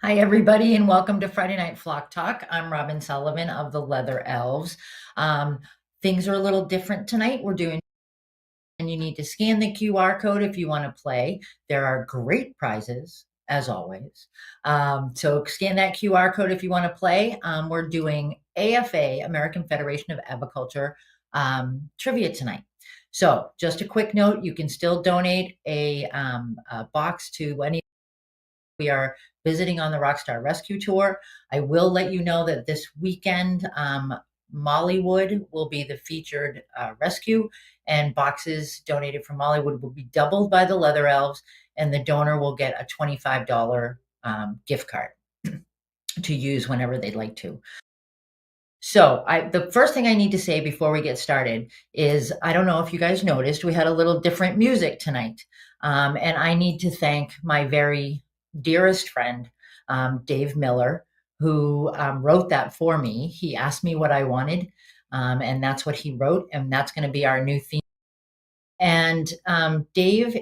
Hi, everybody, and welcome to Friday Night Flock Talk. I'm Robin Sullivan of the Leather Elves. Um, things are a little different tonight. We're doing, and you need to scan the QR code if you want to play. There are great prizes, as always. So scan that QR code if you want to play. We're doing AFA, American Federation of Aviculture, trivia tonight. So just a quick note, you can still donate a box to any. We are visiting on the Rockstar Rescue Tour. I will let you know that this weekend, Mollywood will be the featured rescue, and boxes donated from Mollywood will be doubled by the Leather Elves, and the donor will get a $25 gift card to use whenever they'd like to. So the first thing I need to say before we get started is, I don't know if you guys noticed, we had a little different music tonight. And I need to thank my very dearest friend, Dave Miller, who wrote that for me. He asked me what I wanted, and that's what he wrote, and that's going to be our new theme. And Dave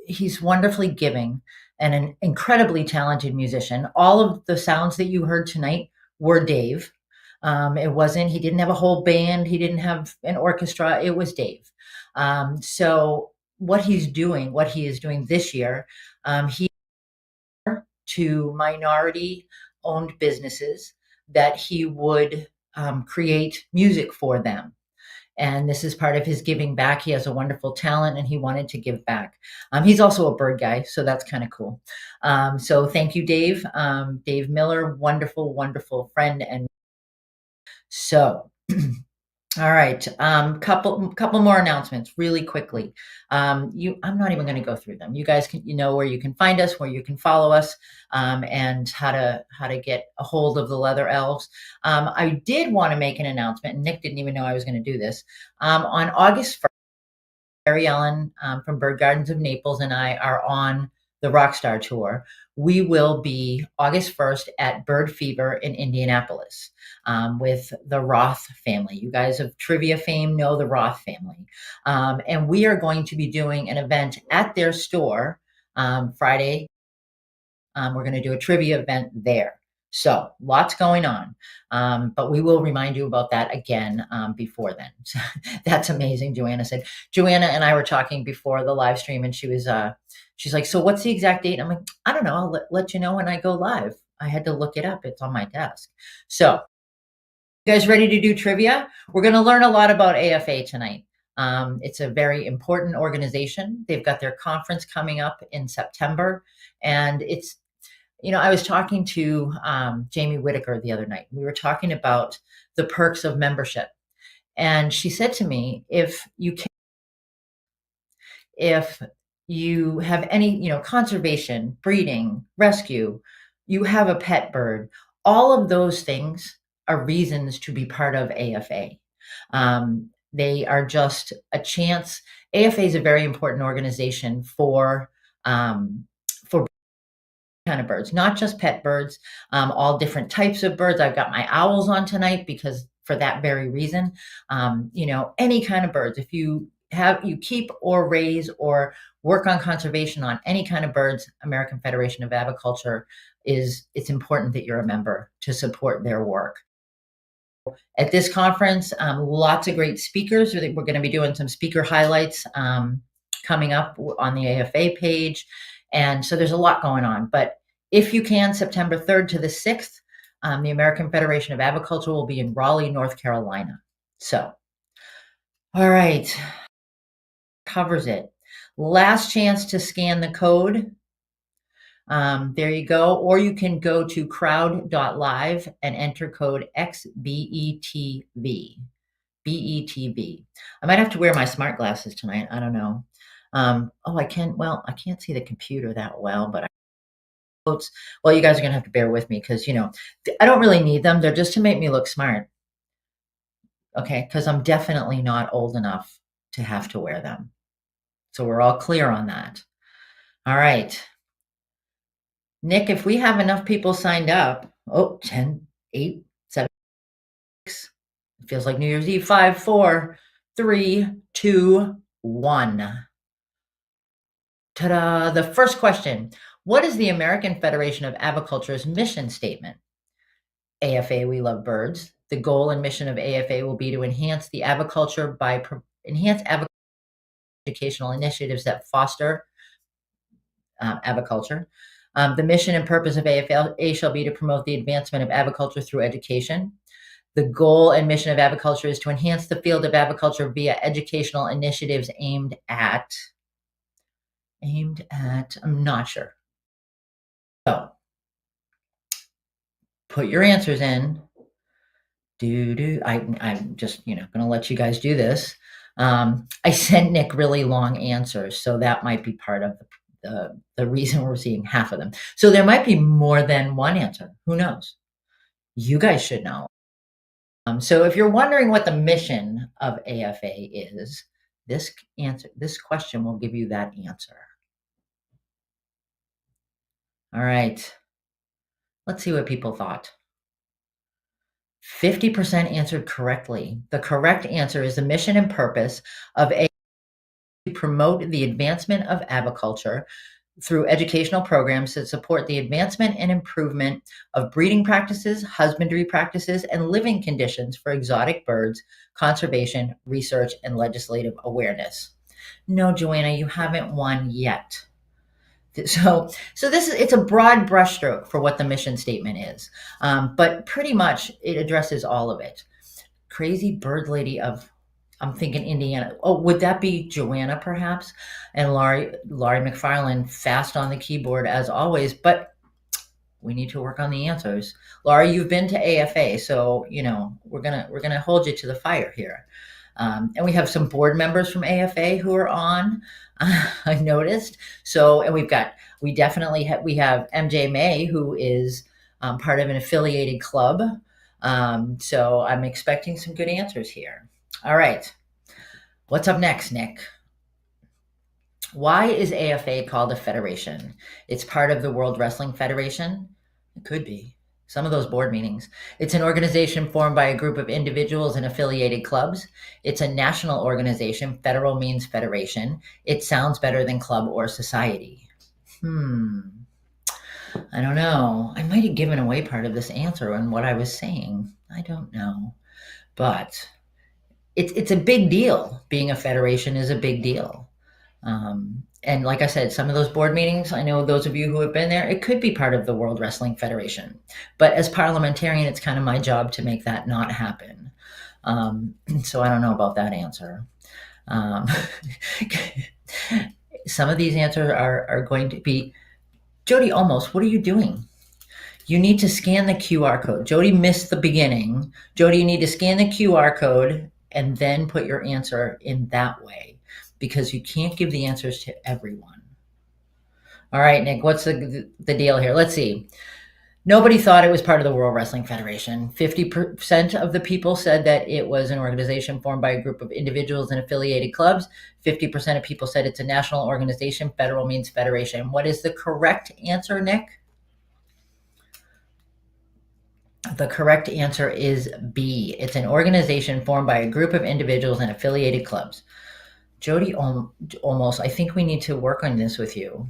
he's wonderfully giving and an incredibly talented musician. All of the sounds that you heard tonight were Dave. He didn't have a whole band. He didn't have an orchestra. It was Dave. So what he is doing this year, he to minority owned businesses that he would create music for them. And this is part of his giving back. He has a wonderful talent and he wanted to give back. He's also a bird guy, so that's kind of cool. So thank you, Dave. Dave Miller, wonderful, wonderful friend. And so, all right, couple more announcements really quickly. I'm not even going to go through them. You guys you know where you can find us, where you can follow us, and how to get a hold of the Leather Elves. I did want to make an announcement, and Nick didn't even know I was going to do this. On August 1st, Mary Ellen from Bird Gardens of Naples and I are on the Rockstar Tour. We will be August 1st at Bird Fever in Indianapolis with the Roth family. You guys of trivia fame know the Roth family. And we are going to be doing an event at their store Friday. We're going to do a trivia event there. So lots going on, but we will remind you about that again before then. That's amazing. Joanna said. Joanna and I were talking before the live stream, and she's like, "So what's the exact date?" I'm like, "I don't know. I'll let you know when I go live." I had to look it up. It's on my desk. So, you guys ready to do trivia? We're going to learn a lot about AFA tonight. It's a very important organization. They've got their conference coming up in September, and I was talking to Jamie Whitaker the other night. We were talking about the perks of membership. And she said to me, if you have any, conservation, breeding, rescue, you have a pet bird, all of those things are reasons to be part of AFA. They are just a chance. AFA is a very important organization for kind of birds, not just pet birds, all different types of birds. I've got my owls on tonight because for that very reason, any kind of birds. If you keep or raise or work on conservation on any kind of birds, American Federation of Aviculture it's important that you're a member to support their work. At this conference, lots of great speakers. We're going to be doing some speaker highlights coming up on the AFA page. And so there's a lot going on. But if you can, September 3rd to the 6th, the American Federation of Aviculture will be in Raleigh, North Carolina. So, all right, covers it. Last chance to scan the code. There you go. Or you can go to crowd.live and enter code XBETV. BETV. I might have to wear my smart glasses tonight. I don't know. I can't see the computer that well, but you guys are going to have to bear with me because, I don't really need them. They're just to make me look smart. Okay. Because I'm definitely not old enough to have to wear them. So we're all clear on that. All right. Nick, if we have enough people signed up, 10, 8, 7, 6, it feels like New Year's Eve, 5, 4, 3, 2, 1. Ta-da! The first question, What is the American Federation of Aviculture's mission statement? AFA, we love birds. The goal and mission of AFA will be to enhance the aviculture by enhance educational initiatives that foster aviculture. The mission and purpose of AFA shall be to promote the advancement of aviculture through education. The goal and mission of aviculture is to enhance the field of aviculture via educational initiatives aimed at, I'm not sure. So put your answers in. I'm just, going to let you guys do this. I sent Nick really long answers, so that might be part of the reason we're seeing half of them. So there might be more than one answer. Who knows? You guys should know. So if you're wondering what the mission of AFA is, this question will give you that answer. All right. Let's see what people thought. 50% answered correctly. The correct answer is the mission and purpose of AFA to promote the advancement of aviculture through educational programs that support the advancement and improvement of breeding practices, husbandry practices, and living conditions for exotic birds, conservation, research, and legislative awareness. No, Joanna, you haven't won yet. So it's a broad brushstroke for what the mission statement is, but pretty much it addresses all of it. Crazy bird lady of, I'm thinking Indiana. Oh, would that be Joanna perhaps? And Laurie McFarland fast on the keyboard as always, but we need to work on the answers. Laurie, you've been to AFA, so we're gonna hold you to the fire here. And we have some board members from AFA who are on. I noticed. So, and we definitely have MJ May, who is part of an affiliated club. So I'm expecting some good answers here. All right. What's up next, Nick? Why is AFA called a federation? It's part of the World Wrestling Federation? It could be. Some of those board meetings. It's an organization formed by a group of individuals and affiliated clubs. It's a national organization. Federal means federation. It sounds better than club or society. I don't know. I might have given away part of this answer on what I was saying. I don't know. But it's a big deal. Being a federation is a big deal. And like I said, some of those board meetings, I know those of you who have been there, it could be part of the World Wrestling Federation. But as parliamentarian, it's kind of my job to make that not happen. So I don't know about that answer. Some of these answers are going to be, Jody, almost, what are you doing? You need to scan the QR code. Jody missed the beginning. Jody, you need to scan the QR code and then put your answer in that way, because you can't give the answers to everyone. All right, Nick, what's the deal here? Let's see. Nobody thought it was part of the World Wrestling Federation. 50% of the people said that it was an organization formed by a group of individuals and affiliated clubs. 50% of people said it's a national organization. Federal means federation. What is the correct answer, Nick? The correct answer is B. It's an organization formed by a group of individuals and affiliated clubs. Jody, almost, I think we need to work on this with you.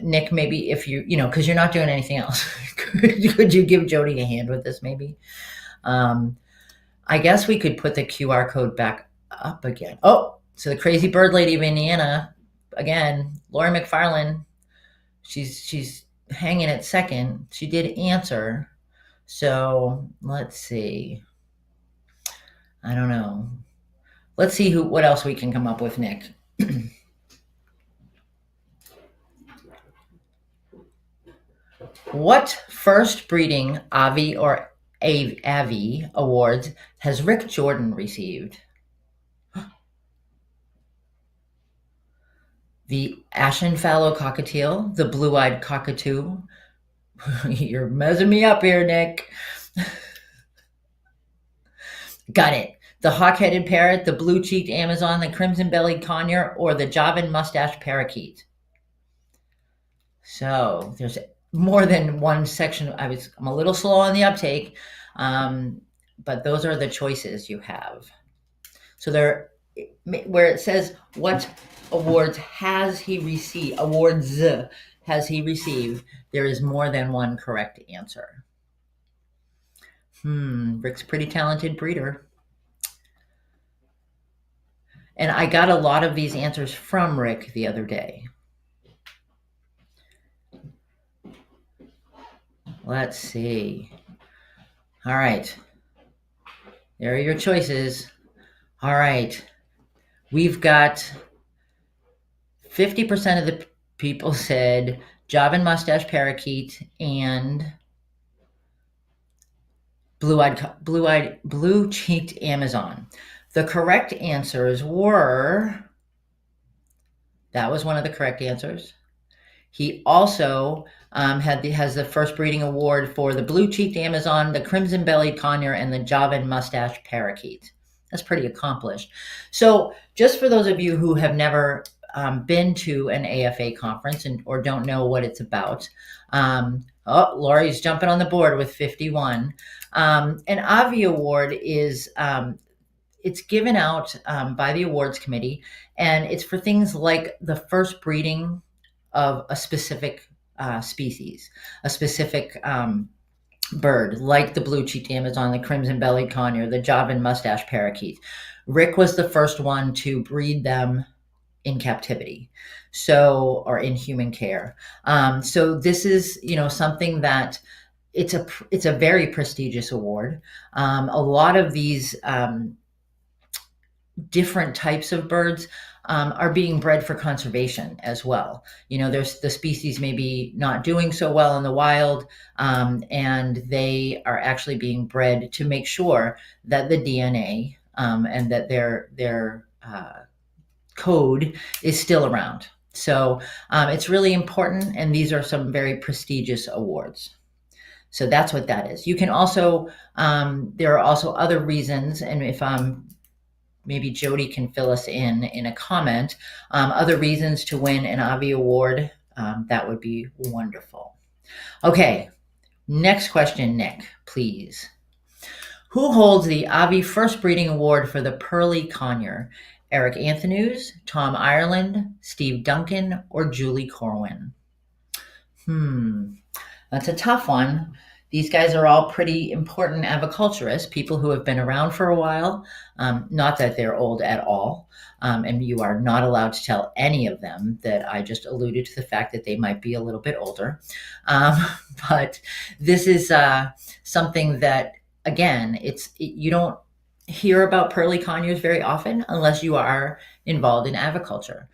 Nick, maybe if because you're not doing anything else, could you give Jody a hand with this maybe? I guess we could put the QR code back up again. Oh, so the crazy bird lady of Indiana, again, Laurie McFarland, she's hanging at second. She did answer. So let's see. I don't know. Let's see what else we can come up with, Nick. What first breeding Avi or Avi awards has Rick Jordan received? The ashen fallow cockatiel, the blue-eyed cockatoo. You're messing me up here, Nick. Got it. The hawk-headed parrot, the blue-cheeked Amazon, the crimson-bellied conure, or the Javan mustache parakeet. So there's more than one section. I'm a little slow on the uptake, but those are the choices you have. So where it says what awards has he received, awards, has he received? There is more than one correct answer. Rick's a pretty talented breeder. And I got a lot of these answers from Rick the other day. Let's see. All right. There are your choices. All right. We've got 50% of the people said Javan mustache parakeet and blue-cheeked Amazon. The correct answers were, that was one of the correct answers. He also has the first breeding award for the blue-cheeked Amazon, the crimson-bellied conure, and the Javan mustache parakeet. That's pretty accomplished. So just for those of you who have never been to an AFA conference or don't know what it's about, Lori's jumping on the board with 51. An Avi Award is it's given out by the awards committee, and it's for things like the first breeding of a specific species, a specific bird, like the blue-cheeked Amazon, the crimson-bellied conure, the Javan mustache parakeet. Rick was the first one to breed them in captivity, or in human care. So this is, something that it's a very prestigious award. A lot of these different types of birds are being bred for conservation as well. There's the species maybe not doing so well in the wild, and they are actually being bred to make sure that the DNA and that their code is still around. So it's really important, and these are some very prestigious awards. So that's what that is. You can also, there are also other reasons, and if maybe Jody can fill us in a comment, other reasons to win an Avi Award, that would be wonderful. Okay, next question, Nick, please. Who holds the Avi First Breeding Award for the Pearly Conure? Eric Anthony's, Tom Ireland, Steve Duncan, or Julie Corwin? That's a tough one. These guys are all pretty important aviculturists, people who have been around for a while. Not that they're old at all. And you are not allowed to tell any of them that I just alluded to the fact that they might be a little bit older. But this is something that, again, you don't hear about pearly conures very often unless you are involved in aviculture.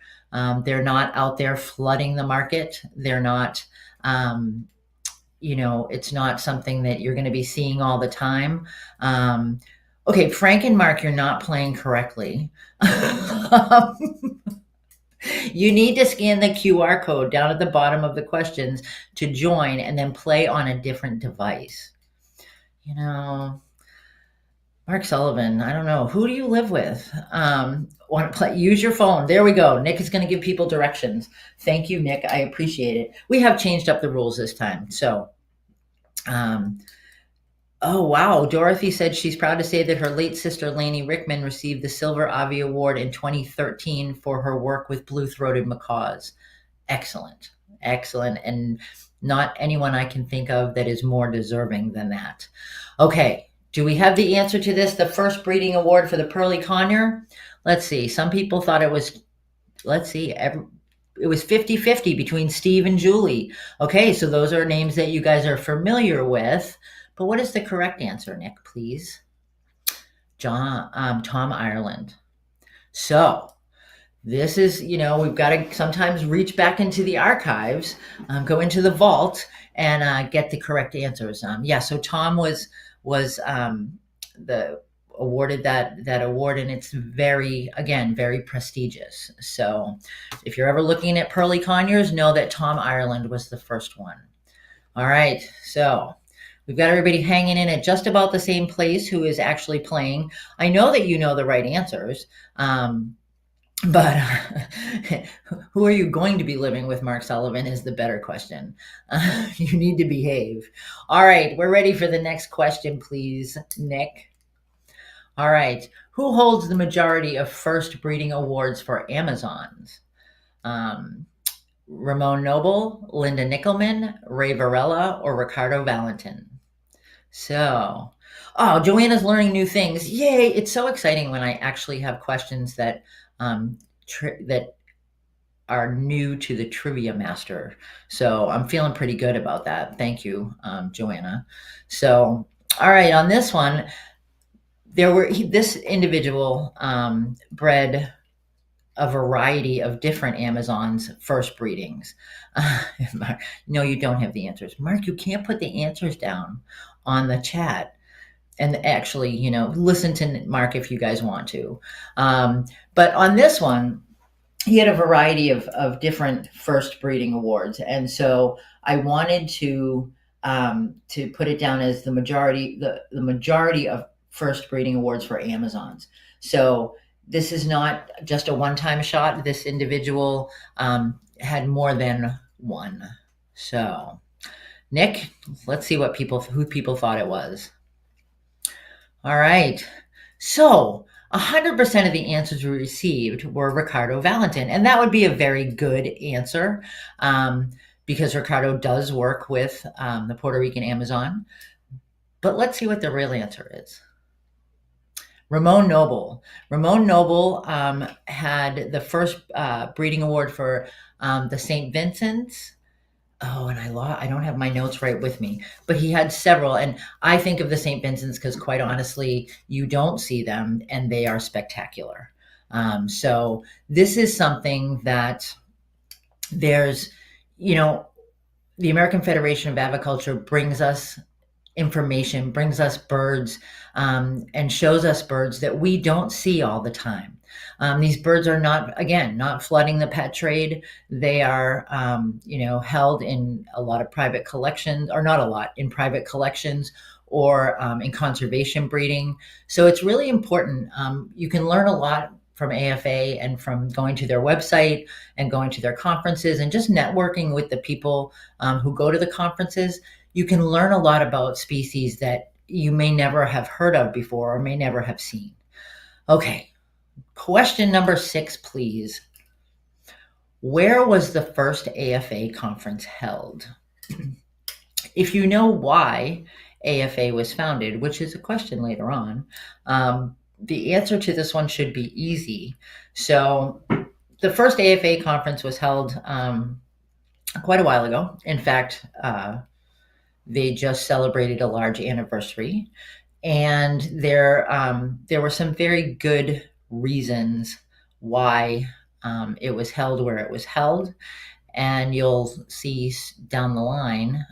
They're not out there flooding the market. They're not, it's not something that you're going to be seeing all the time. Okay, Frank and Mark, you're not playing correctly. You need to scan the QR code down at the bottom of the questions to join and then play on a different device. Mark Sullivan, I don't know. Who do you live with? Want to play? Use your phone. There we go. Nick is going to give people directions. Thank you, Nick. I appreciate it. We have changed up the rules this time. So, oh, wow. Dorothy said she's proud to say that her late sister, Lainey Rickman, received the Silver Avi Award in 2013 for her work with blue-throated macaws. Excellent. Excellent. And not anyone I can think of that is more deserving than that. Okay. Do we have the answer to this? The first breeding award for the pearly conure? Let's see. Some people thought it was, it was 50-50 between Steve and Julie. Okay, so those are names that you guys are familiar with. But what is the correct answer, Nick, please? Tom Ireland. So this is, we've got to sometimes reach back into the archives, go into the vault, and get the correct answers. So Tom was awarded that award, and it's very prestigious. So if you're ever looking at pearly conures, know that Tom Ireland was the first one. All right, so we've got everybody hanging in at just about the same place who is actually playing. I know that you know the right answers, but who are you going to be living with, Mark Sullivan, is the better question. You need to behave. All right, we're ready for the next question, please, Nick. All right, who holds the majority of first breeding awards for Amazons? Ramon Noble, Linda Nickelman, Ray Varela, or Ricardo Valentin? So, oh, Joanna's learning new things. Yay! It's so exciting when I actually have questions that um, that are new to the Trivia Master. So I'm feeling pretty good about that. Thank you, Joanna. So, all right, on this one, this individual bred a variety of different Amazons first breedings. No, you don't have the answers. Mark, you can't put the answers down on the chat. And actually, listen to Mark if you guys want to. But on this one, he had a variety of different first breeding awards. And so I wanted to put it down as the majority of first breeding awards for Amazons. So this is not just a one-time shot. This individual had more than one. So, Nick, let's see who people thought it was. All right. So 100% of the answers we received were Ricardo Valentin, and that would be a very good answer because Ricardo does work with the Puerto Rican Amazon. But let's see what the real answer is. Ramon Noble. Ramon Noble had the first breeding award for the St. Vincent's. Oh, and I don't have my notes right with me, but he had several. And I think of the St. Vincent's because, quite honestly, you don't see them and they are spectacular. So this is something that there's, the American Federation of Aviculture brings us information, brings us birds, and shows us birds that we don't see all the time. These birds are not flooding the pet trade. They are, held in a lot of private collections, or not a lot, in private collections or in conservation breeding. So it's really important. You can learn a lot from AFA and from going to their website and going to their conferences and just networking with the people who go to the conferences. You can learn a lot about species that you may never have heard of before or may never have seen. Okay, question number 6, please. Where was the first AFA conference held? If you know why AFA was founded, which is a question later on, the answer to this one should be easy. So the first AFA conference was held quite a while ago. In fact, they just celebrated a large anniversary, and there were some very good reasons why it was held where it was held, and you'll see down the line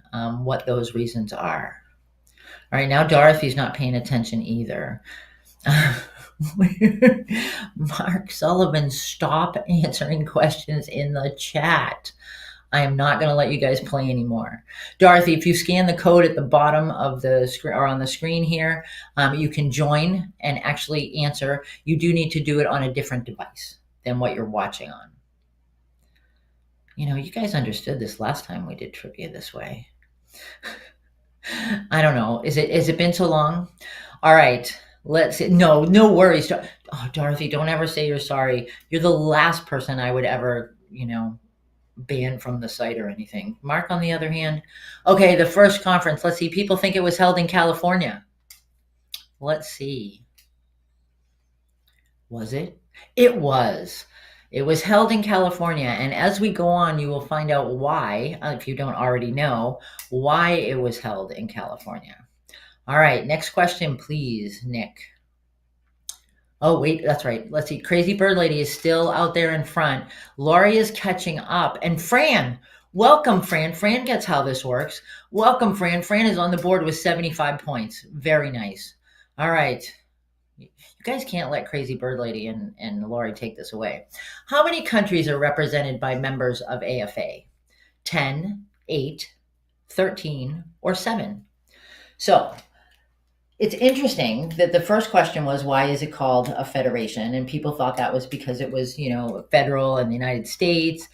what those reasons are. All right, now Dorothy's not paying attention either. Mark Sullivan, stop answering questions in the chat. I am not going to let you guys play anymore. Dorothy, if you scan the code at the bottom of the screen or on the screen here, you can join and actually answer. You do need to do it on a different device than what you're watching on. You guys understood this last time we did trivia this way. I don't know. Has it been so long? All right. Let's see. No worries. Oh, Dorothy, don't ever say you're sorry. You're the last person I would ever, ban from the site or anything. Mark, on the other hand, okay, the first conference, let's see, people think it was held in California. Let's see. Was it? It was. It was held in California, and as we go on, you will find out why, if you don't already know, why it was held in California. All right, next question, please, Nick. Oh, wait, that's right. Let's see. Crazy Bird Lady is still out there in front. Laurie is catching up. And Fran, welcome, Fran. Fran gets how this works. Welcome, Fran. Fran is on the board with 75 points. Very nice. All right. You guys can't let Crazy Bird Lady and Laurie take this away. How many countries are represented by members of AFA? 10, 8, 13, or 7? So it's interesting that the first question was, why is it called a federation? And people thought that was because it was, federal in the United States.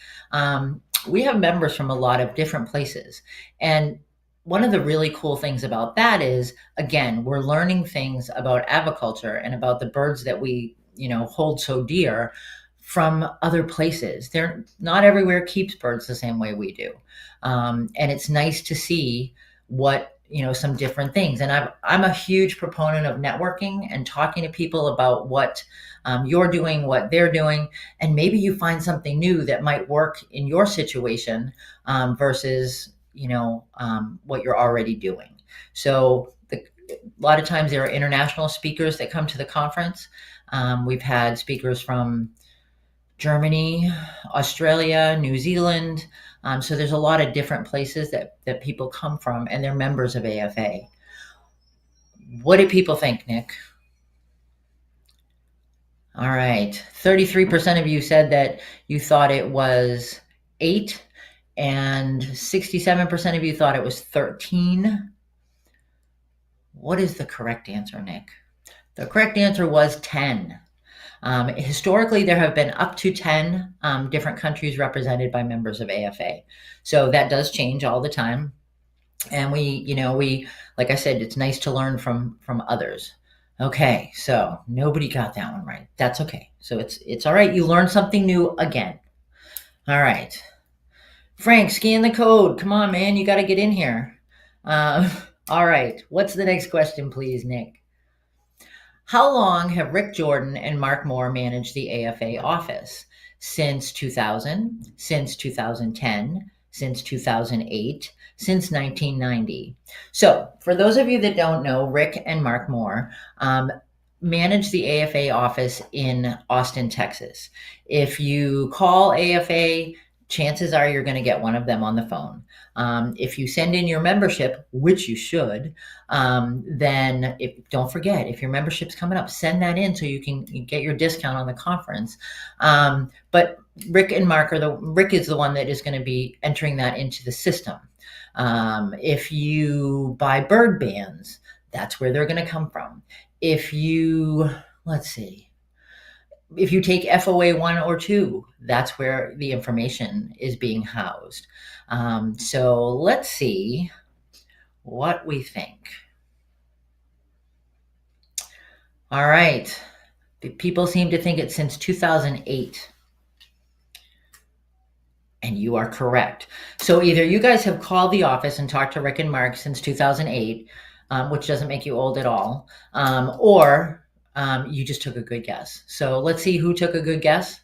We have members from a lot of different places. And one of the really cool things about that is, again, we're learning things about aviculture and about the birds that we, hold so dear from other places. They're not everywhere keeps birds the same way we do. And it's nice to see what, some different things. And I'm a huge proponent of networking and talking to people about what you're doing, what they're doing, and maybe you find something new that might work in your situation versus, what you're already doing. So a lot of times there are international speakers that come to the conference. We've had speakers from Germany, Australia, New Zealand. So there's a lot of different places that people come from, and they're members of AFA. What do people think, Nick? All right. 33% of you said that you thought it was 8, and 67% of you thought it was 13. What is the correct answer, Nick? The correct answer was 10. Historically, there have been up to 10 different countries represented by members of AFA. So that does change all the time. And we, like I said, it's nice to learn from others. Okay, so nobody got that one right. That's okay. So it's all right. You learned something new again. All right. Frank, scan the code. Come on, man. You got to get in here. All right. What's the next question, please, Nick? How long have Rick Jordan and Mark Moore managed the AFA office? Since 2000, since 2010, since 2008, since 1990. So for those of you that don't know, Rick and Mark Moore manage the AFA office in Austin, Texas. If you call AFA, chances are you're going to get one of them on the phone. If you send in your membership, which you should, then don't forget, if your membership's coming up, send that in so you can get your discount on the conference. But Rick and Mark Rick is the one that is going to be entering that into the system. If you buy bird bands, that's where they're going to come from. If you, let's see, if you take FOA 1 or 2, that's where the information is being housed. So let's see what we think. All right. People seem to think it's since 2008. And you are correct. So either you guys have called the office and talked to Rick and Mark since 2008, which doesn't make you old at all, or you just took a good guess. So let's see who took a good guess.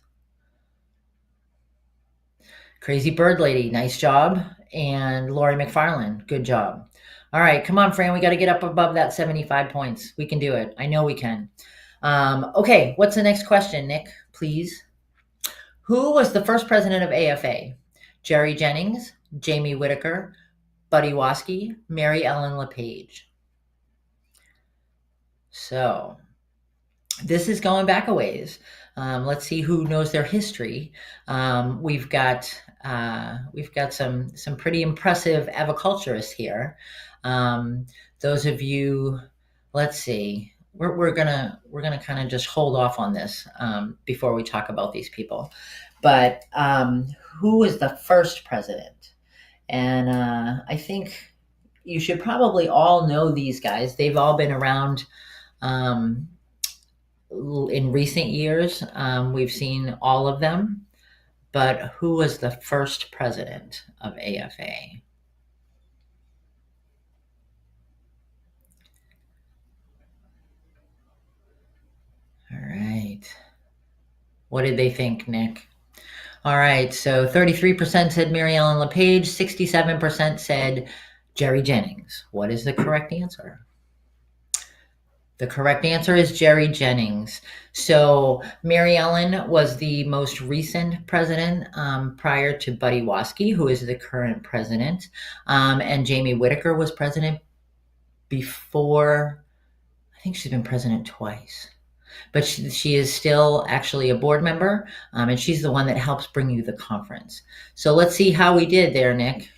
Crazy Bird Lady, nice job. And Lori McFarland, good job. All right, come on, Fran. We got to get up above that 75 points. We can do it. I know we can. Okay, what's the next question, Nick, please? Who was the first president of AFA? Jerry Jennings, Jamie Whitaker, Buddy Waskey, Mary Ellen LePage. So this is going back a ways. Let's see who knows their history. We've got some pretty impressive aviculturists here. Those of you, let's see, we're gonna kind of just hold off on this before we talk about these people. But who was the first president? And I think you should probably all know these guys. They've all been around in recent years. We've seen all of them. But who was the first president of AFA? All right. What did they think, Nick? All right, so 33% said Mary Ellen LePage, 67% said Jerry Jennings. What is the correct answer? The correct answer is Jerry Jennings. So Mary Ellen was the most recent president prior to Buddy Waskey, who is the current president. And Jamie Whitaker was president before, I think she's been president twice. But she is still actually a board member, and she's the one that helps bring you the conference. So let's see how we did there, Nick.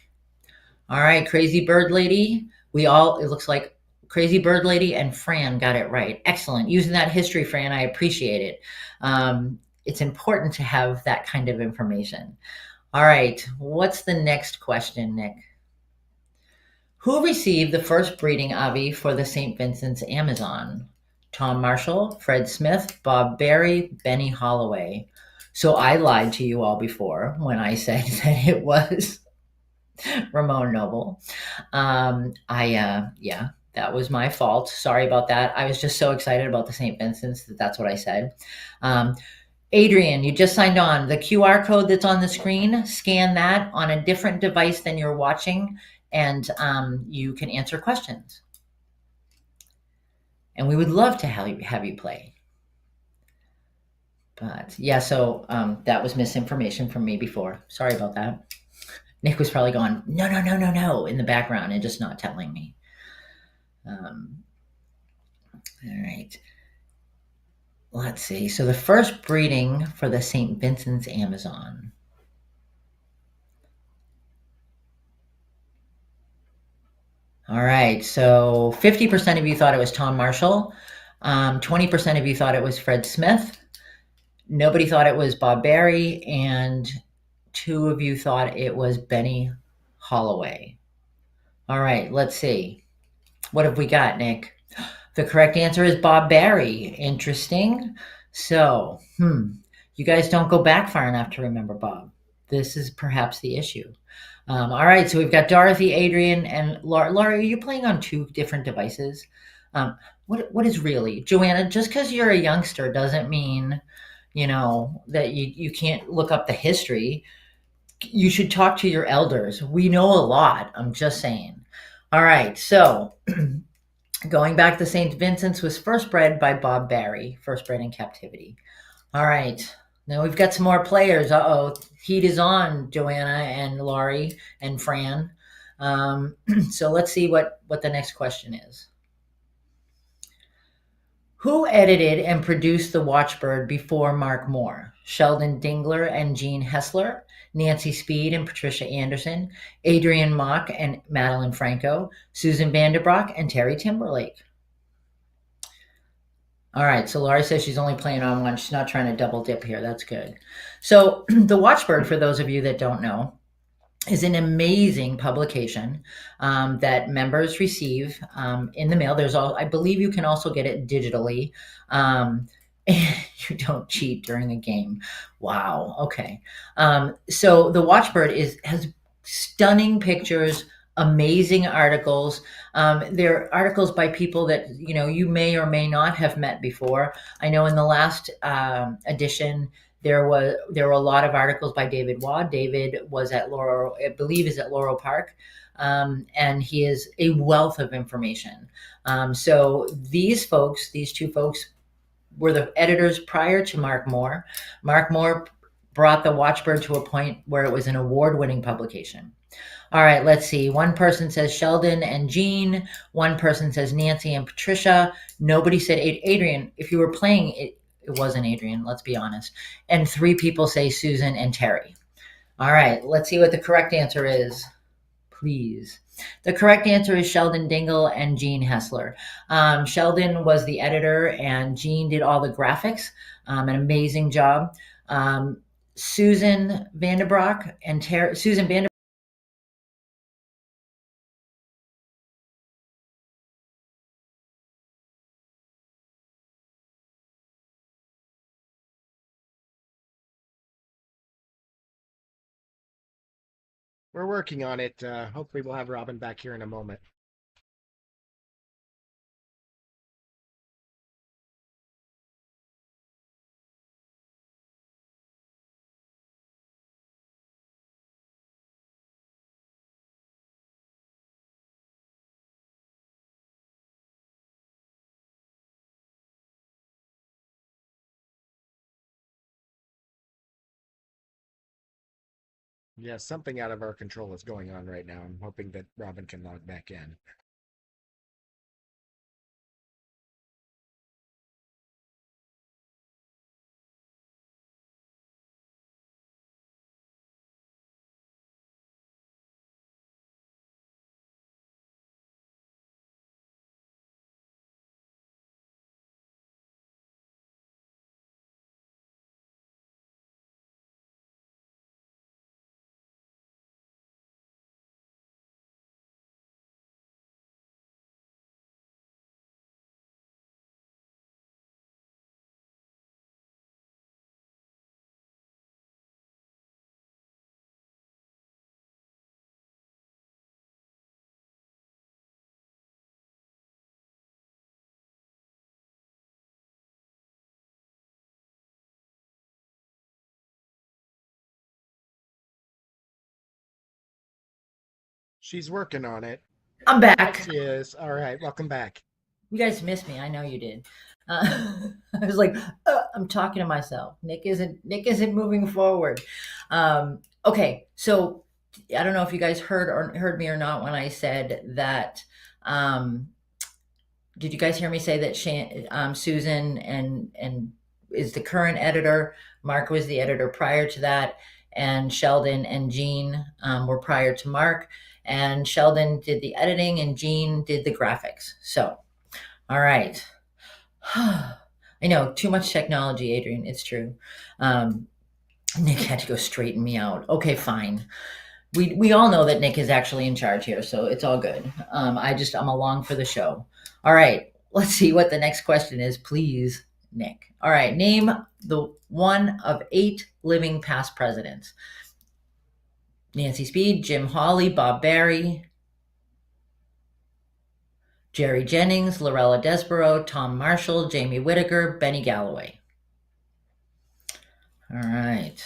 All right, Crazy Bird Lady. It looks like Crazy Bird Lady and Fran got it right. Excellent. Using that history, Fran, I appreciate it. It's important to have that kind of information. All right, what's the next question, Nick? Who received the first breeding avi for the St. Vincent's Amazon? Tom Marshall, Fred Smith, Bob Barry, Benny Holloway. So I lied to you all before when I said that it was Ramon Noble. Yeah, that was my fault. Sorry about that. I was just so excited about the St. Vincent's that that's what I said. Um, Adrian, you just signed on. The QR code that's on the screen, scan that on a different device than you're watching, and you can answer questions. And we would love to have you play. But yeah, so that was misinformation from me before. Sorry about that. Nick was probably going, no, no, no, no, no, in the background and just not telling me. All right. Let's see. So the first breeding for the St. Vincent's Amazon. All right. So 50% of you thought it was Tom Marshall. 20% of you thought it was Fred Smith. Nobody thought it was Bob Barry. And 2 of you thought it was Benny Holloway. All right. Let's see. What have we got, Nick? The correct answer is Bob Barry. Interesting. So, you guys don't go back far enough to remember Bob. This is perhaps the issue. All right, so we've got Dorothy, Adrian, and Laura. Laura, are you playing on 2 different devices? What is really, Joanna? Just because you're a youngster doesn't mean, that you can't look up the history. You should talk to your elders. We know a lot. I'm just saying. All right, so going back to St. Vincent's was first bred by Bob Barry, first bred in captivity. All right. Now we've got some more players. Uh-oh. Heat is on, Joanna and Laurie and Fran. So let's see what the next question is. Who edited and produced The Watchbird before Mark Moore? Sheldon Dingler and Gene Hessler, Nancy Speed and Patricia Anderson, Adrian Mock and Madeline Franco, Susan Vanderbroek and Terry Timberlake. All right, so Laurie says she's only playing on one. She's not trying to double dip here. That's good. So The Watchbird, for those of you that don't know, is an amazing publication that members receive in the mail. I believe you can also get it digitally. You don't cheat during a game. Wow. Okay. So The Watchbird has stunning pictures, amazing articles. They're articles by people that you may or may not have met before. I know in the last edition there were a lot of articles by David Waugh. David was at Laurel, I believe, is at Laurel Park, and he is a wealth of information. So these 2 folks, were the editors prior to Mark Moore. Mark Moore brought The Watchbird to a point where it was an award-winning publication. All right, let's see. One person says Sheldon and Jean. One person says Nancy and Patricia. Nobody said Adrian. If you were playing, it wasn't Adrian, let's be honest. And 3 people say Susan and Terry. All right, let's see what the correct answer is, please. The correct answer is Sheldon Dingle and Gene Hessler. Sheldon was the editor and Gene did all the graphics. An amazing job. Susan Vanderbroek and Susan Vanderbroek. We're working on it. Hopefully, we'll have Robin back here in a moment. Yeah, something out of our control is going on right now. I'm hoping that Robin can log back in. She's working on it. I'm There back. she is. All right, welcome back. You guys missed me. I know you did. I was like, I'm talking to myself. Nick isn't moving forward. Okay, so I don't know if you guys heard me or not when I said that. Um, did you guys hear me say that Susan and is the current editor? Mark was the editor prior to that, and Sheldon and Jean were prior to Mark. And Sheldon did the editing, and Jean did the graphics. So, all right. I know, too much technology, Adrian. It's true. Um, Nick had to go straighten me out. Okay, fine. We all know that Nick is actually in charge here, so it's all good. I'm along for the show. All right, let's see what the next question is, please, Nick. All right, name the one of 8 living past presidents. Nancy Speed, Jim Hawley, Bob Barry, Jerry Jennings, Lorella Desborough, Tom Marshall, Jamie Whittaker, Benny Galloway. All right.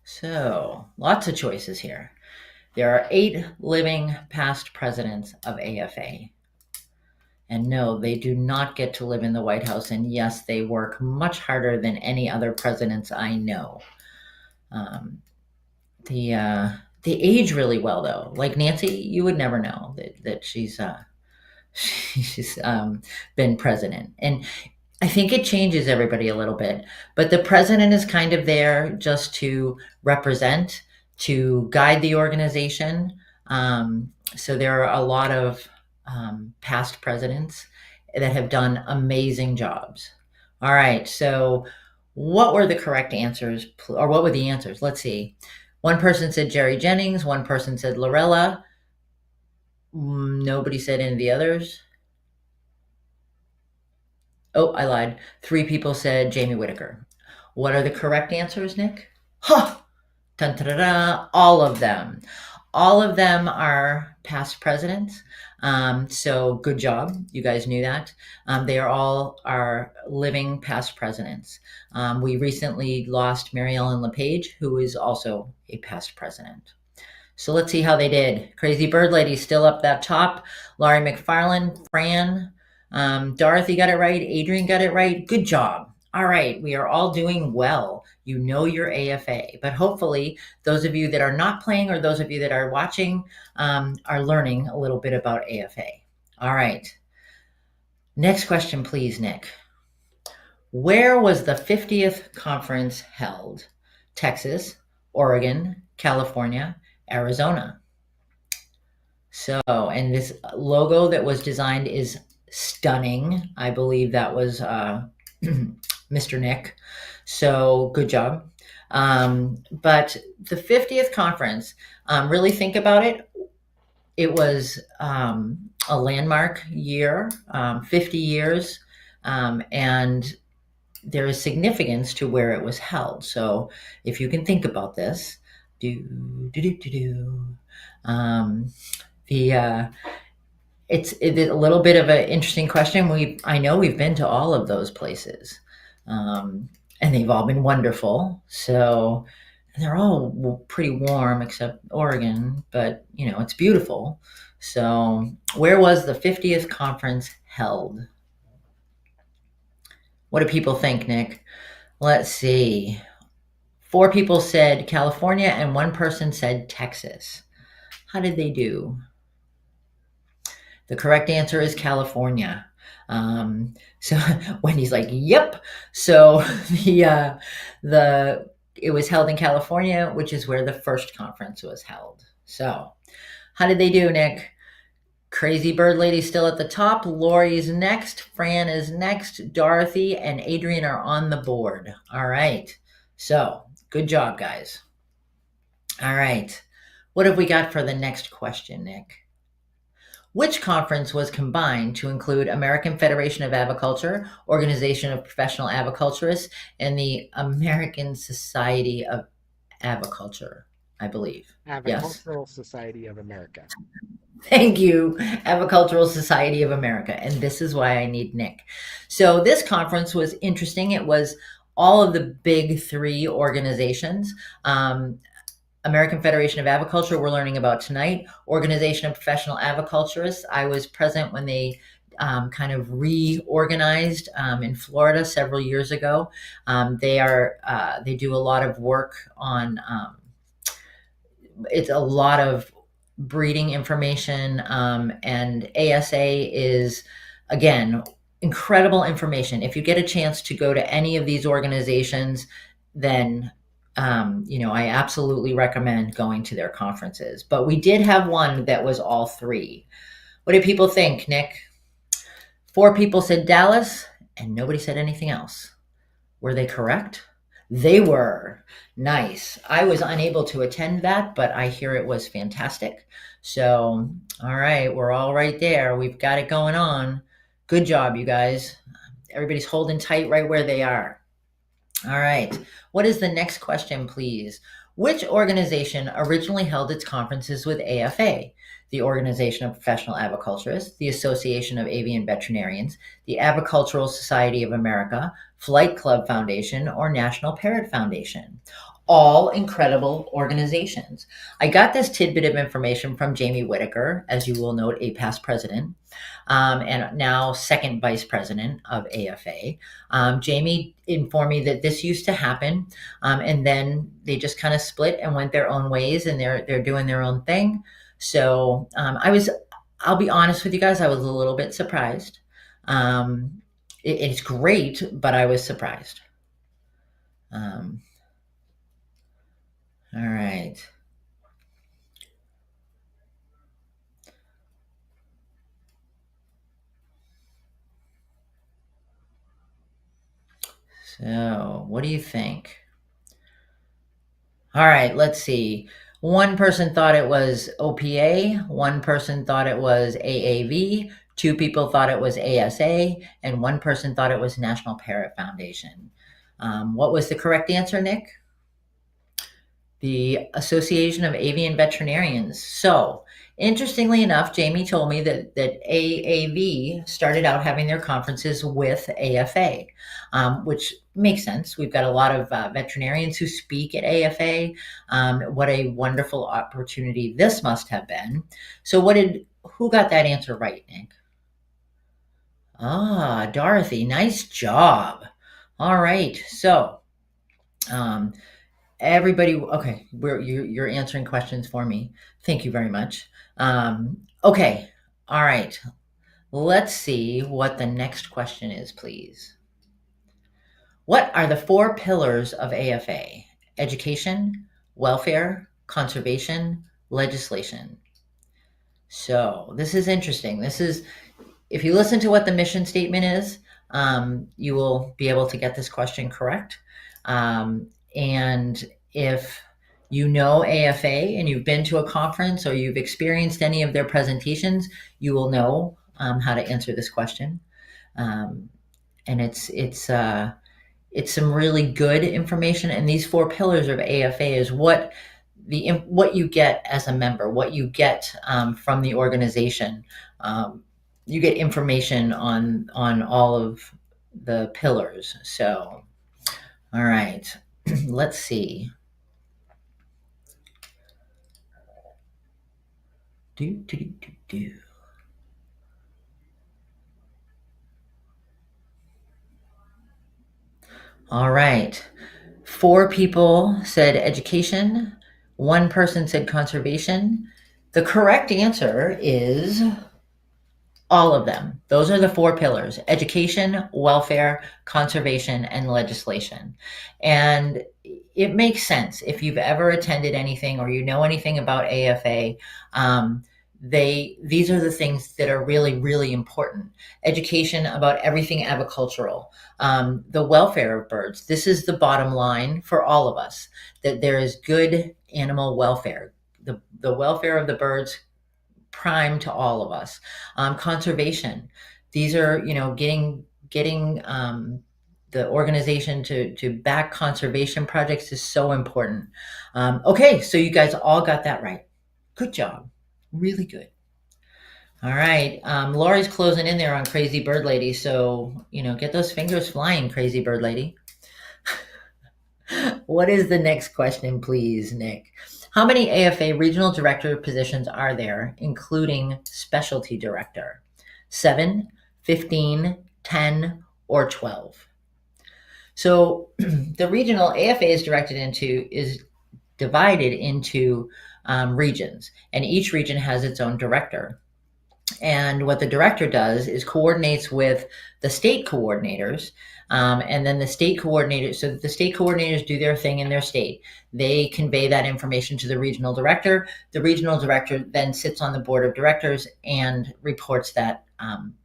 So, lots of choices here. There are 8 living past presidents of AFA. And no, they do not get to live in the White House. And yes, they work much harder than any other presidents I know. They age really well, though. Like Nancy, you would never know that she's been president. And I think it changes everybody a little bit, but the president is kind of there just to represent, to guide the organization. So there are a lot of past presidents that have done amazing jobs. All right, so what were the correct answers, or what were the answers? Let's see. One person said Jerry Jennings, one person said Lorella. Nobody said any of the others. Oh, I lied. 3 people said Jamie Whittaker. What are the correct answers, Nick? Ha! Dun, dun, dun, dun. All of them. All of them are past presidents. So good job. You guys knew that. They are all our living past presidents. We recently lost Mary Ellen LePage, who is also a past president. So let's see how they did. Crazy Bird Lady still up that top. Laurie McFarland, Fran, Dorothy got it right. Adrian got it right. Good job. All right, we are all doing well. You know your AFA, but hopefully those of you that are not playing or those of you that are watching are learning a little bit about AFA. All right. Next question, please, Nick. Where was the 50th conference held? Texas, Oregon, California, Arizona. So, and this logo that was designed is stunning. I believe that was Mr. Nick. So good job. But the 50th conference, really think about it. It was a landmark year, 50 years, and there is significance to where it was held. So if you can think about this, it's a little bit of an interesting question. I know we've been to all of those places, and they've all been wonderful. So they're all pretty warm except Oregon, but it's beautiful. So where was the 50th conference held? What do people think, Nick? Let's see. 4 people said California and 1 person said Texas. How did they do? The correct answer is California. So Wendy's like, yep. So it was held in California, which is where the first conference was held. So how did they do, Nick? Crazy Bird Lady still at the top. Lori's next. Fran is next. Dorothy and Adrian are on the board. All right. So good job, guys. All right. What have we got for the next question, Nick? Which conference was combined to include American Federation of Aviculture, Organization of Professional Aviculturists, and the American Society of Aviculture, I believe. Yes. Avicultural Society of America. Thank you, Avicultural Society of America. And this is why I need Nick. So this conference was interesting. It was all of the big 3 organizations. American Federation of Aviculture, we're learning about tonight. Organization of Professional Aviculturists. I was present when they kind of reorganized in Florida several years ago. They do a lot of work on it's a lot of breeding information, and ASA is, again, incredible information. If you get a chance to go to any of these organizations, then I absolutely recommend going to their conferences. But we did have one that was all three. What do people think, Nick? 4 people said Dallas, and nobody said anything else. Were they correct? They were. Nice. I was unable to attend that, but I hear it was fantastic. So, all right, we're all right there. We've got it going on. Good job, you guys. Everybody's holding tight right where they are. All right. What is the next question, please? Which organization originally held its conferences with AFA? The Organization of Professional Aviculturists, the Association of Avian Veterinarians, the Avicultural Society of America, Flight Club Foundation, or National Parrot Foundation. All incredible organizations. I got this tidbit of information from Jamie Whitaker, as you will note, a past president, and now second vice president of AFA. Jamie informed me that this used to happen, and then they just kind of split and went their own ways, and they're doing their own thing. So I'll be honest with you guys, I was a little bit surprised. It's great, but I was surprised. All right. So what do you think? All right, let's see. One person thought it was OPA, one person thought it was AAV, 2 people thought it was ASA, and 1 person thought it was National Parrot Foundation. What was the correct answer, Nick? The Association of Avian Veterinarians. So, interestingly enough, Jamie told me that AAV started out having their conferences with AFA, which makes sense. We've got a lot of veterinarians who speak at AFA. What a wonderful opportunity this must have been. So, who got that answer right, Nick? Ah, Dorothy, nice job. All right, so everybody, okay, you're answering questions for me. Thank you very much. Okay, all right. Let's see what the next question is, please. What are the 4 pillars of AFA? Education, welfare, conservation, legislation. So this is interesting. If you listen to what the mission statement is, you will be able to get this question correct. And if you know AFA and you've been to a conference or you've experienced any of their presentations, you will know how to answer this question. And it's some really good information. And these 4 pillars of AFA is what you get as a member, what you get from the organization. You get information on all of the pillars. So, all right, let's see. All right. 4 people said education. 1 person said conservation. The correct answer is all of them. Those are the 4 pillars: education, welfare, conservation, and legislation. And it makes sense. If you've ever attended anything or you know anything about AFA, these are the things that are really, really important. Education about everything avicultural, the welfare of birds. This is the bottom line for all of us, that there is good animal welfare. The welfare of the birds prime to all of us. Conservation. These are, getting the organization to back conservation projects is so important. Okay, so you guys all got that right. Good job. Really good. All right. Lori's closing in there on Crazy Bird Lady. So, get those fingers flying, Crazy Bird Lady. What is the next question, please, Nick? How many AFA regional director positions are there, including specialty director? 7, 15, 10, or 12? So the regional AFA is divided into regions, and each region has its own director. And what the director does is coordinates with the state coordinators. And then the state coordinators, so the state coordinators do their thing in their state. They convey that information to the regional director. The regional director then sits on the board of directors and reports that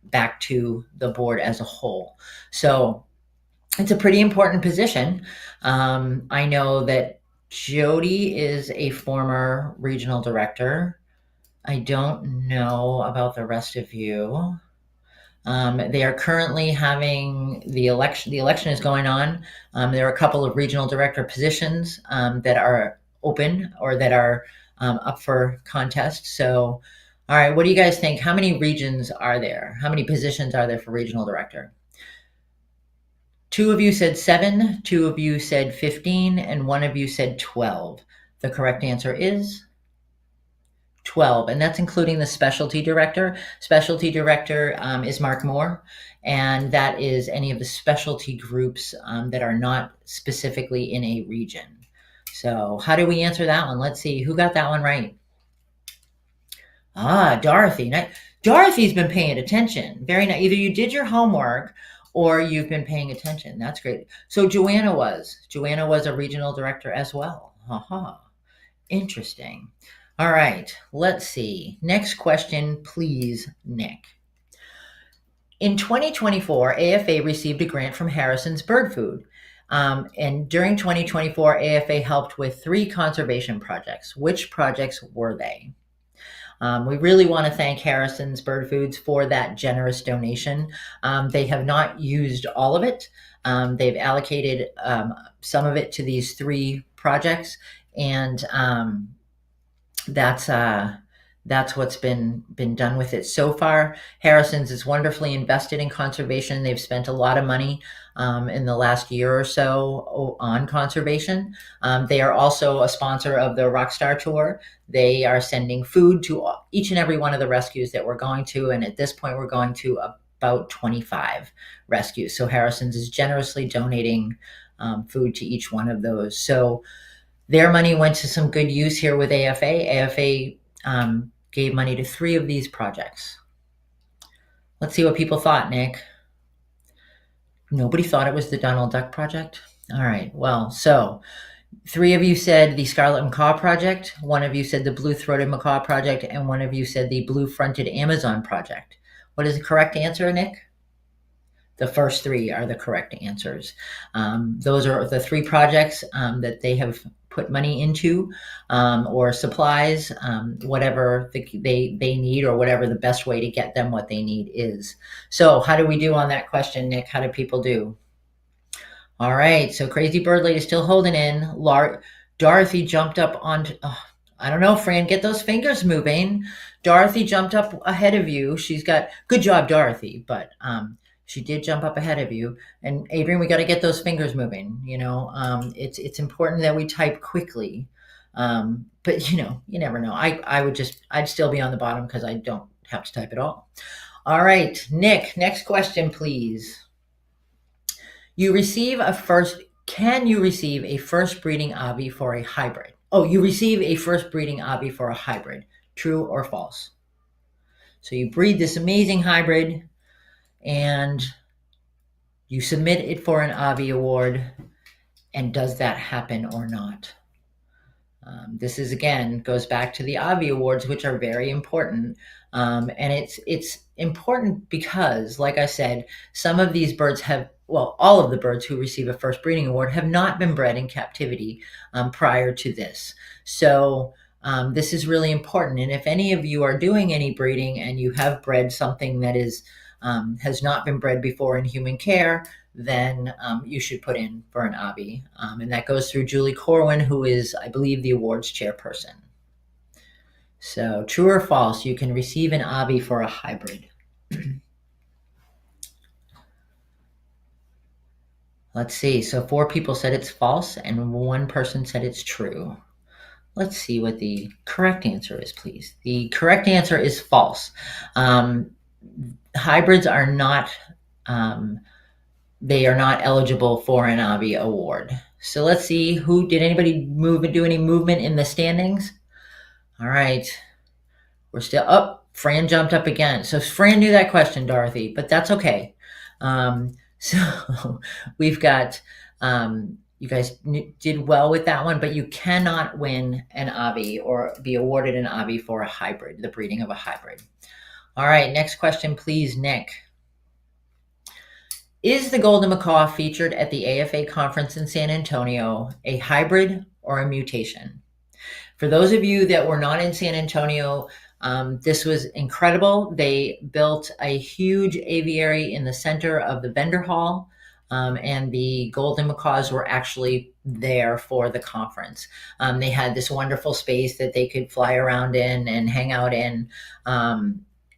back to the board as a whole. So it's a pretty important position. I know that Jody is a former regional director. I don't know about the rest of you. They are currently having the election. The election is going on. There are a couple of regional director positions that are open or that are up for contest. So, all right, what do you guys think? How many regions are there? How many positions are there for regional director? 2 of you said 7, 2 of you said 15, and 1 of you said 12. The correct answer is 12, and that's including the specialty director. Specialty director is Mark Moore, and that is any of the specialty groups that are not specifically in a region. So how do we answer that one? Let's see, who got that one right? Dorothy. Dorothy's been paying attention. Very nice. Either you did your homework or you've been paying attention. That's great. So Joanna was a regional director as well. Interesting. All right, let's see. Next question, please, Nick. In 2024, AFA received a grant from Harrison's Bird Food. And during 2024, AFA helped with 3 conservation projects. Which projects were they? We really want to thank Harrison's Bird Foods for that generous donation. They have not used all of it. They've allocated some of it to these 3 projects, and that's what's been done with it so far. Harrison's is wonderfully invested in conservation. They've spent a lot of money in the last year or so on conservation. They are also a sponsor of the Rockstar Tour. They are sending food to each and every one of the rescues that we're going to, and at this point we're going to about 25 rescues. So Harrison's is generously donating food to each one of those. So their money went to some good use here with AFA. AFA gave money to 3 of these projects. Let's see what people thought, Nick. Nobody thought it was the Donald Duck Project? All right, well, so 3 of you said the Scarlet Macaw Project, 1 of you said the Blue-throated Macaw Project, and 1 of you said the Blue-fronted Amazon Project. What is the correct answer, Nick? The first 3 are the correct answers. Those are the 3 projects that they have put money into, or supplies, whatever they need, or whatever the best way to get them what they need is. So how do we do on that question, Nick? How do people do? All right, so Crazy Bird Lady is still holding in. Dorothy jumped up on, I don't know, Fran, get those fingers moving. Dorothy jumped up ahead of you. She's got, good job, Dorothy, but she did jump up ahead of you. And Adrian, we got to get those fingers moving. You know, it's important that we type quickly. But you know, you never know. I'd still be on the bottom because I don't have to type at all. All right, Nick, next question, please. Can you receive a first breeding avi for a hybrid? Oh, you receive a first breeding avi for a hybrid. True or false? So you breed this amazing hybrid and you submit it for an Avi Award, and does that happen or not? This is, again, goes back to the Avi Awards, which are very important. And it's important because, like I said, some of these birds have, well, all of the birds who receive a first breeding award have not been bred in captivity prior to this. So this is really important. And if any of you are doing any breeding and you have bred something that has not been bred before in human care, then you should put in for an Avi. And that goes through Julie Corwin, who is, I believe, the awards chairperson. So true or false, you can receive an Avi for a hybrid. Let's see. So 4 people said it's false and 1 person said it's true. Let's see what the correct answer is, please. The correct answer is false. Hybrids are not, they are not eligible for an Avi award. So let's see did anybody do any movement in the standings? All right. We're still up. Fran jumped up again. So Fran knew that question, Dorothy, but that's okay. So we've got, you guys did well with that one, but you cannot win an Avi or be awarded an Avi for a hybrid, the breeding of a hybrid. All right, next question, please, Nick. Is the golden macaw featured at the AFA conference in San Antonio a hybrid or a mutation? For those of you that were not in San Antonio, this was incredible. They built a huge aviary in the center of the vendor hall, and the golden macaws were actually there for the conference. They had this wonderful space that they could fly around in and hang out in,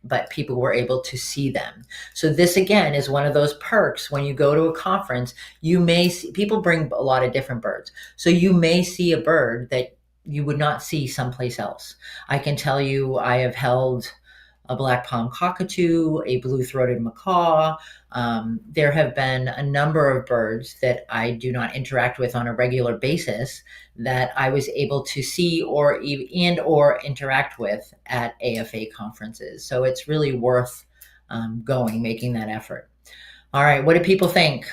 but people were able to see them. So this again is one of those perks when you go to a conference. You may see people bring a lot of different birds, so you may see a bird that you would not see someplace else. I can tell you I have held a black palm cockatoo, a blue-throated macaw. There have been a number of birds that I do not interact with on a regular basis that I was able to see or interact with at AFA conferences. So it's really worth making that effort. All right, what do people think?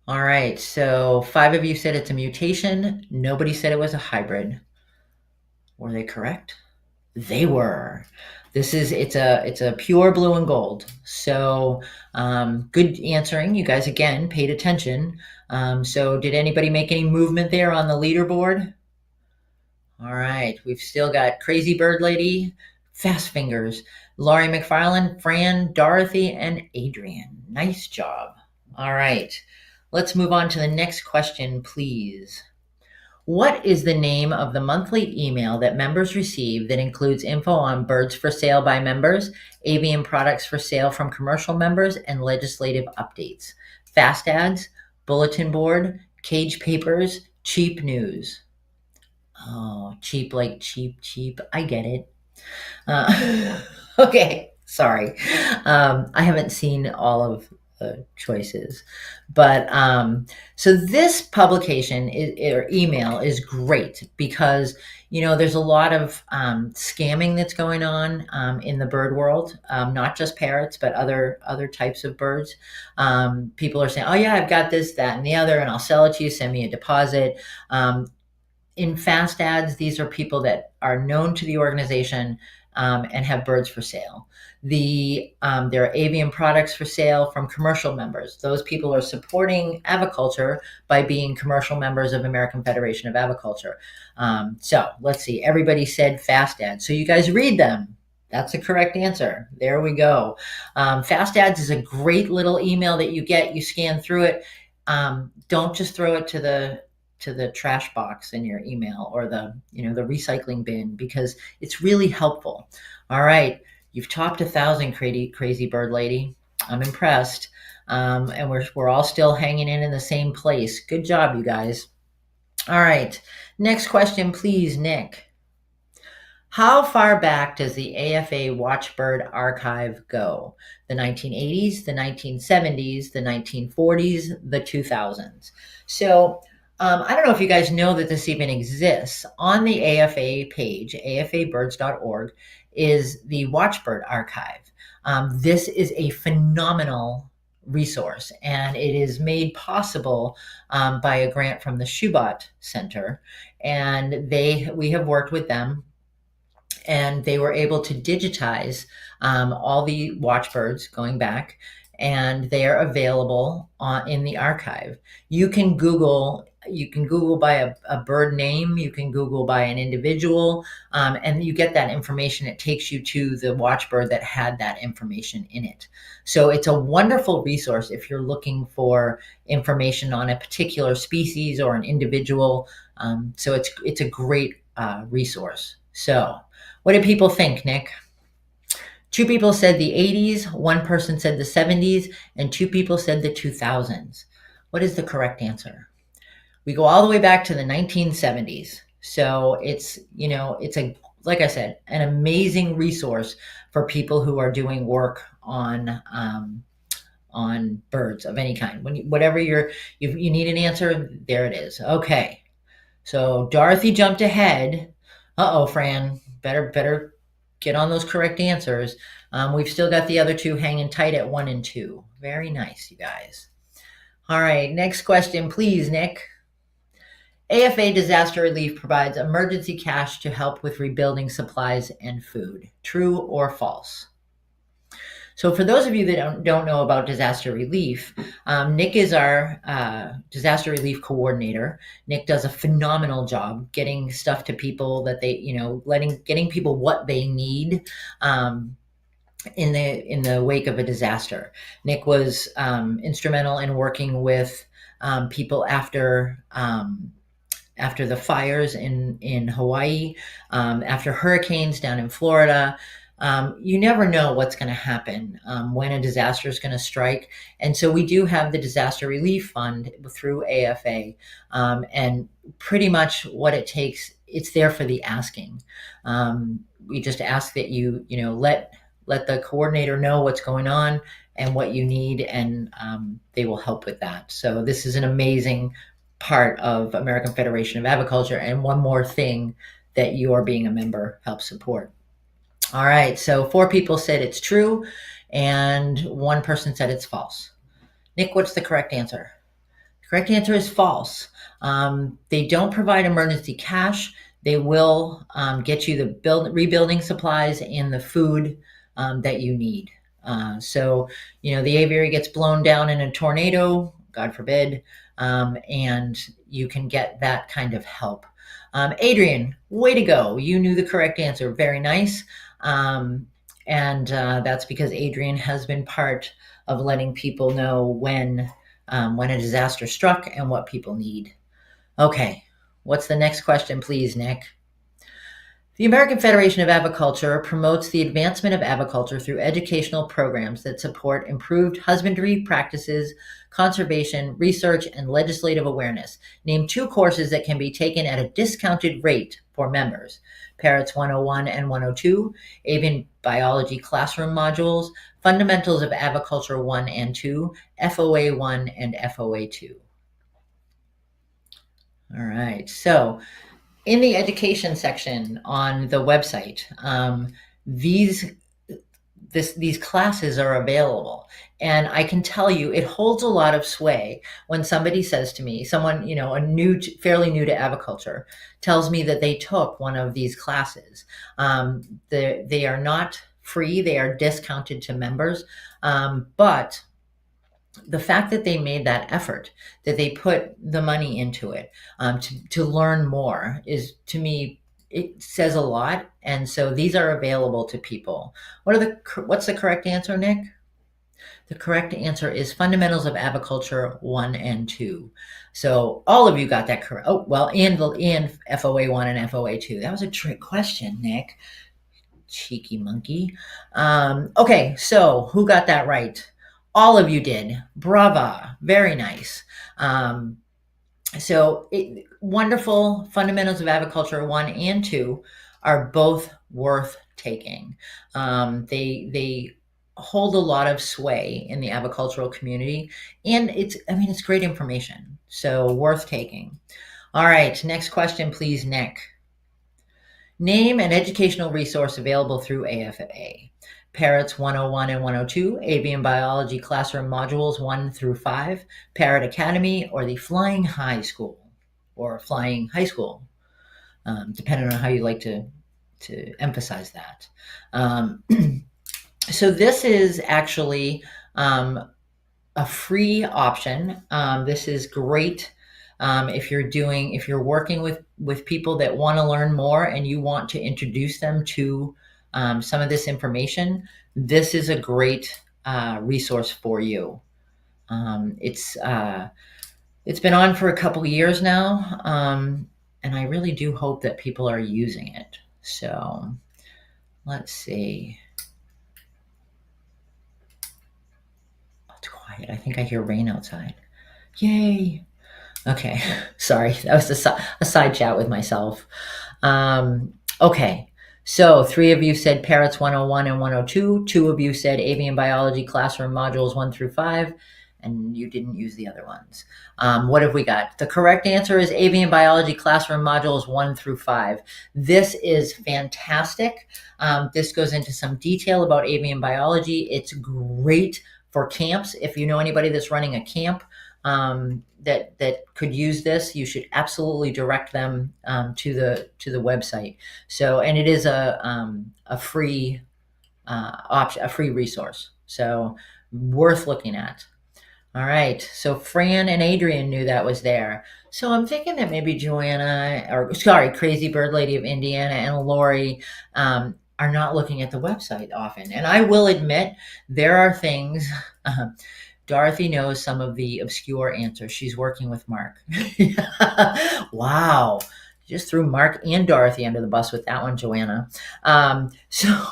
All right, so 5 of you said it's a mutation. Nobody said it was a hybrid. Were they correct? They were. It's a pure blue and gold. So good answering. You guys again paid attention. So did anybody make any movement there on the leaderboard? All right, we've still got Crazy Bird Lady, Fast Fingers, Laurie McFarland, Fran, Dorothy, and Adrian. Nice job. All right, let's move on to the next question, please. What is the name of the monthly email that members receive that includes info on birds for sale by members, avian products for sale from commercial members, and legislative updates? Fast ads, bulletin board, cage papers, cheap news. Oh, cheap like cheap. I get it. Okay, sorry. I haven't seen all of the choices, but so this publication or email is great because there's a lot of scamming that's going on in the bird world, not just parrots, but other types of birds. People are saying, "Oh yeah, I've got this, that, and the other, and I'll sell it to you. Send me a deposit." In fast ads, these are people that are known to the organization and have birds for sale. There are avian products for sale from commercial members. Those people are supporting aviculture by being commercial members of American Federation of Aviculture. So let's see. Everybody said fast ads. So you guys read them. That's the correct answer. There we go. Fast ads is a great little email that you get. You scan through it. Don't just throw it to the trash box in your email or the recycling bin, because it's really helpful. All right, you've topped 1,000, crazy bird lady. I'm impressed. And we're all still hanging in the same place. Good job, you guys. All right, next question, please, Nick. How far back does the AFA Watchbird Archive go? The 1980s, the 1970s, the 1940s, the 2000s. So I don't know if you guys know that this even exists. On the AFA page, afabirds.org, is the Watchbird Archive. This is a phenomenal resource, and it is made possible by a grant from the Schubot Center. And we have worked with them, and they were able to digitize all the watchbirds going back, and they are available in the archive. You can Google by a bird name, you can Google by an individual, and you get that information. It takes you to the watchbird that had that information in it. So it's a wonderful resource if you're looking for information on a particular species or an individual. So it's a great resource. So what do people think, Nick? 2 people said the 80s, 1 person said the 70s, and 2 people said the 2000s. What is the correct answer? We go all the way back to the 1970s. So it's, it's like I said, an amazing resource for people who are doing work on birds of any kind. Whatever you need an answer, there it is. Okay. So Dorothy jumped ahead. Uh-oh, Fran, better get on those correct answers. We've still got the other two hanging tight at 1 and 2. Very nice, you guys. All right, next question, please, Nick. AFA Disaster Relief provides emergency cash to help with rebuilding supplies and food. True or false? So, for those of you that don't know about disaster relief, Nick is our disaster relief coordinator. Nick does a phenomenal job getting stuff to people that they, getting people what they need. In the wake of a disaster. Nick was instrumental in working with people after the fires in Hawaii, after hurricanes down in Florida. You never know what's going to happen when a disaster is going to strike. And so we do have the Disaster Relief Fund through AFA. And pretty much what it takes, it's there for the asking. We just ask that let the coordinator know what's going on and what you need, and they will help with that. So this is an amazing part of American Federation of Aviculture, and one more thing that your being a member helps support. All right, so 4 people said it's true, and 1 person said it's false. Nick, what's the correct answer? The correct answer is false. They don't provide emergency cash. They will get you the rebuilding supplies and the food that you need. So, the aviary gets blown down in a tornado, God forbid, and you can get that kind of help. Adrian, way to go. You knew the correct answer. Very nice. And that's because Adrian has been part of letting people know when a disaster struck and what people need. Okay, what's the next question, please, Nick? The American Federation of Aviculture promotes the advancement of aviculture through educational programs that support improved husbandry practices, conservation, research, and legislative awareness. Name 2 courses that can be taken at a discounted rate for members. Parrots 101 and 102, Avian Biology Classroom Modules, Fundamentals of Aviculture 1 and 2, FOA 1 and FOA 2. All right, so in the education section on the website, these classes are available. And I can tell you, it holds a lot of sway when somebody says to me, someone, fairly new to aviculture, tells me that they took one of these classes. They are not free, they are discounted to members. But the fact that they made that effort, that they put the money into it to learn more, is, to me, it says a lot. And so these are available to people. What's the correct answer, Nick? The correct answer is Fundamentals of Aviculture 1 and 2. So all of you got that correct. Oh, well, and FOA 1 and FOA 2. That was a trick question, Nick. Cheeky monkey. Okay, so who got that right? All of you did. Brava. Very nice. Wonderful. Fundamentals of Aviculture 1 and 2 are both worth taking. They hold a lot of sway in the avicultural community, and it's great information. So worth taking. All right, next question, please, Nick. Name an educational resource available through AFA. Parrots 101 and 102, Avian Biology Classroom Modules 1 through 5, Parrot Academy, or the Flying High School, or Flying High School, depending on how you like to emphasize that. So this is actually a free option. This is great if you're working with people that want to learn more and you want to introduce them to some of this information. This is a great resource for you. It's been on for a couple years now, and I really do hope that people are using it. So let's see. Oh, it's quiet. I think I hear rain outside. Yay. Okay, sorry, that was a side chat with myself. Okay, so three of you said Parrots 101 and 102. Two of you said Avian Biology Classroom Modules 1 through 5, and you didn't use the other ones. What have we got? The correct answer is Avian Biology Classroom Modules 1 through 5. This is fantastic. This goes into some detail about avian biology. It's great for camps. If you know anybody that's running a camp, that could use this, you should absolutely direct them to the website. So, and it is a free option, a free resource. So, worth looking at. All right. So Fran and Adrian knew that was there. So I'm thinking that maybe Joanna, or sorry, Crazy Bird Lady of Indiana and Lori are not looking at the website often. And I will admit there are things. Dorothy knows some of the obscure answers. She's working with Mark. Wow. You just threw Mark and Dorothy under the bus with that one, Joanna. So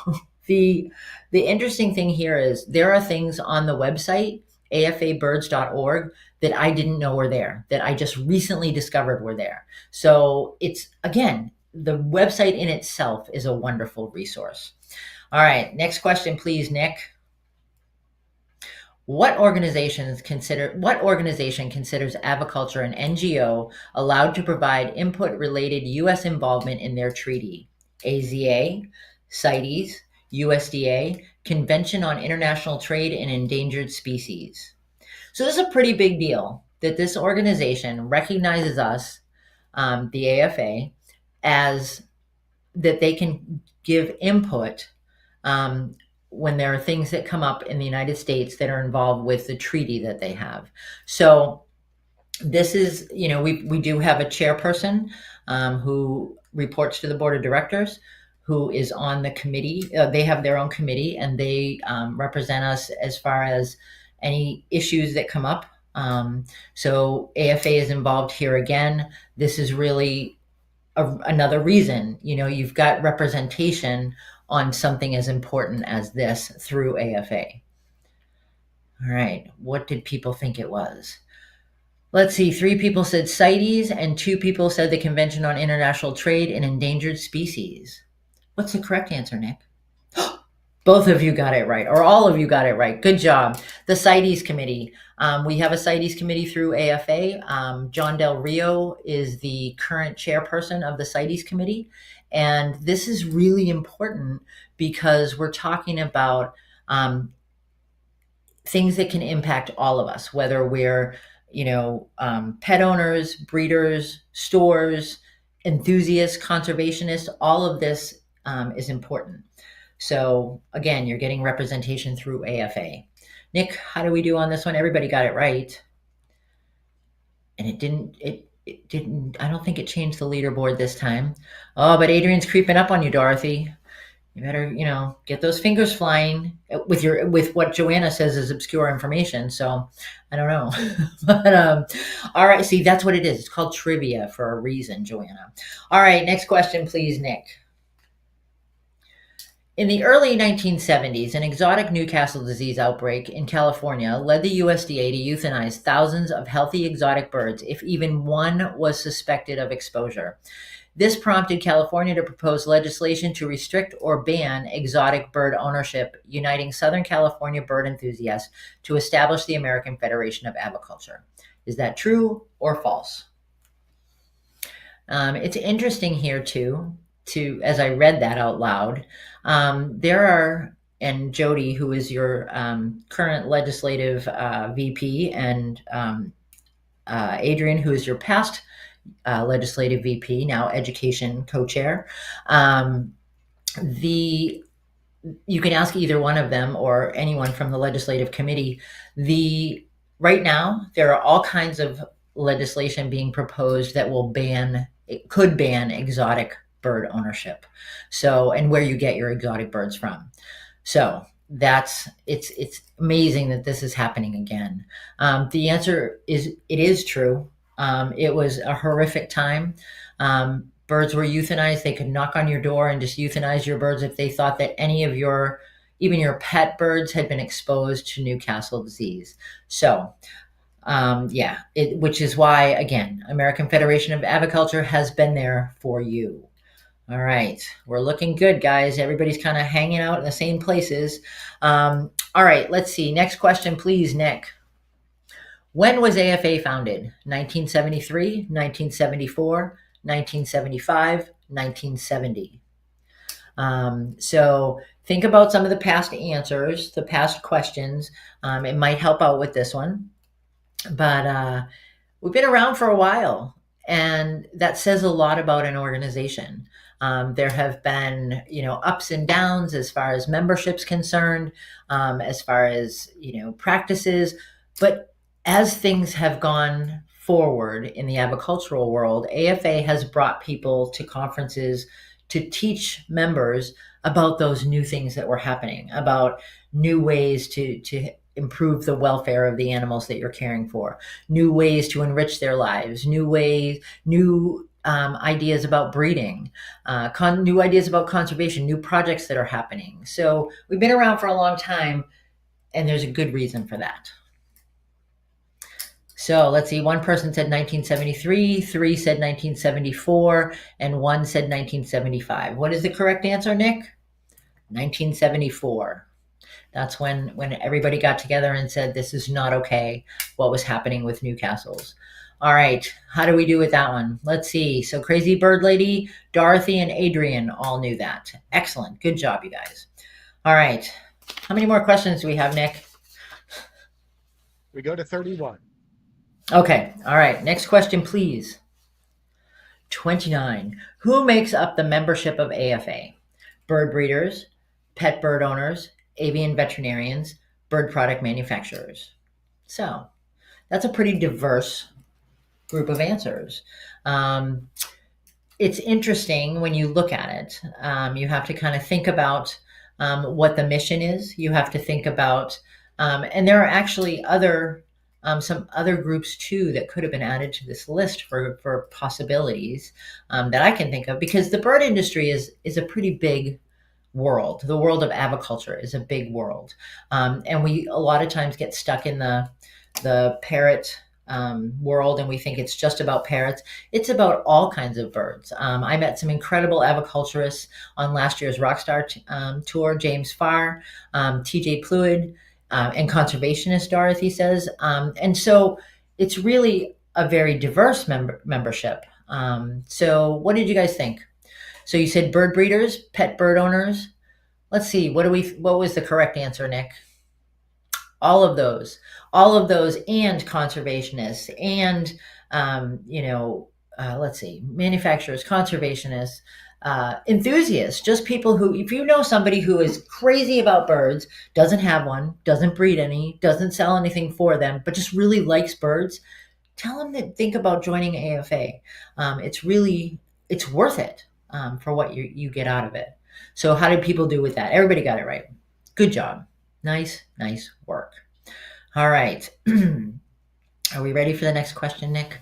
the interesting thing here is there are things on the website, afabirds.org, that I didn't know were there, that I just recently discovered were there. So it's, again, the website in itself is a wonderful resource. All right, next question, please, Nick. What organization considers aviculture an NGO allowed to provide input related U.S. involvement in their treaty? AZA, CITES, USDA, Convention on International Trade in Endangered Species. So this is a pretty big deal that this organization recognizes us, the AFA, as that they can give input when there are things that come up in the United States that are involved with the treaty that they have. So this is, we do have a chairperson who reports to the board of directors, who is on the committee. They have their own committee, and they represent us as far as any issues that come up. So AFA is involved here again. This is really another reason, you've got representation on something as important as this through AFA. All right, what did people think it was? Let's see, 3 people said CITES and 2 people said the Convention on International Trade in Endangered Species. What's the correct answer, Nick? Both of you got it right, or all of you got it right. Good job. The CITES committee. We have a CITES committee through AFA. John Del Rio is the current chairperson of the CITES committee. And this is really important because we're talking about things that can impact all of us, whether we're, pet owners, breeders, stores, enthusiasts, conservationists. All of this is important. So again, you're getting representation through AFA. Nick, how do we do on this one? Everybody got it right. And it didn't, I don't think it changed the leaderboard this time. Oh, but Adrian's creeping up on you, Dorothy. You better, get those fingers flying with what Joanna says is obscure information. So I don't know. But all right, see, that's what it is. It's called trivia for a reason, Joanna. All right, next question, please, Nick. In the early 1970s, an exotic Newcastle disease outbreak in California led the USDA to euthanize thousands of healthy exotic birds if even one was suspected of exposure. This prompted California to propose legislation to restrict or ban exotic bird ownership, uniting Southern California bird enthusiasts to establish the American Federation of Aviculture. Is that true or false? It's interesting here too, as I read that out loud, there are, and Jody, who is your current legislative VP, and Adrian, who is your past legislative VP, now education co-chair, you can ask either one of them or anyone from the legislative committee. Right now, there are all kinds of legislation being proposed that could ban exotic bird ownership. So, and where you get your exotic birds from. So it's amazing that this is happening again. The answer is, it is true. It was a horrific time. Birds were euthanized. They could knock on your door and just euthanize your birds if they thought that any of even your pet birds had been exposed to Newcastle disease. So Yeah, which is why, again, American Federation of Aviculture has been there for you. All right, we're looking good, guys. Everybody's kind of hanging out in the same places. All right, let's see. Next question, please, Nick. When was AFA founded? 1973, 1974, 1975, 1970. So think about some of the past answers, the past questions. It might help out with this one. But we've been around for a while, and that says a lot about an organization. There have been, ups and downs as far as membership's concerned, as far as, practices. But as things have gone forward in the avicultural world, AFA has brought people to conferences to teach members about those new things that were happening, about new ways to improve the welfare of the animals that you're caring for, new ways to enrich their lives, new ideas about breeding, new ideas about conservation, new projects that are happening. So we've been around for a long time, and there's a good reason for that. So let's see, one person said 1973, three said 1974, and one said 1975. What is the correct answer, Nick? 1974. That's when everybody got together and said, this is not okay, what was happening with Newcastle's. All right, how do we do with that one? Let's see. So Crazy Bird Lady, Dorothy, and Adrian all knew that. Excellent. Good job, you guys. All right. How many more questions do we have, Nick? We go to 31. Okay. All right. Next question, please. 29. Who makes up the membership of AFA? Bird breeders, pet bird owners, avian veterinarians, bird product manufacturers. So that's a pretty diverse group of answers. It's interesting when you look at it. You have to kind of think about what the mission is. You have to think about, and there are actually some other groups too that could have been added to this list for possibilities that I can think of, because the bird industry is a pretty big world. The world of aviculture is a big world, and we a lot of times get stuck in the parrot world, and we think it's just about parrots. It's about all kinds of birds. I met some incredible aviculturists on last year's Rockstar tour, James Farr, TJ Pluid, and conservationist Dorothy says. And so it's really a very diverse membership. So what did you guys think? So you said bird breeders, pet bird owners. Let's see, what was the correct answer, Nick? All of those, and conservationists, and let's see, manufacturers, conservationists, enthusiasts, just people who, if you know somebody who is crazy about birds, doesn't have one, doesn't breed any, doesn't sell anything for them, but just really likes birds, tell them to think about joining AFA. It's worth it for what you get out of it. So how did people do with that? Everybody got it right. Good job. Nice work. All right. Are we ready for the next question, Nick?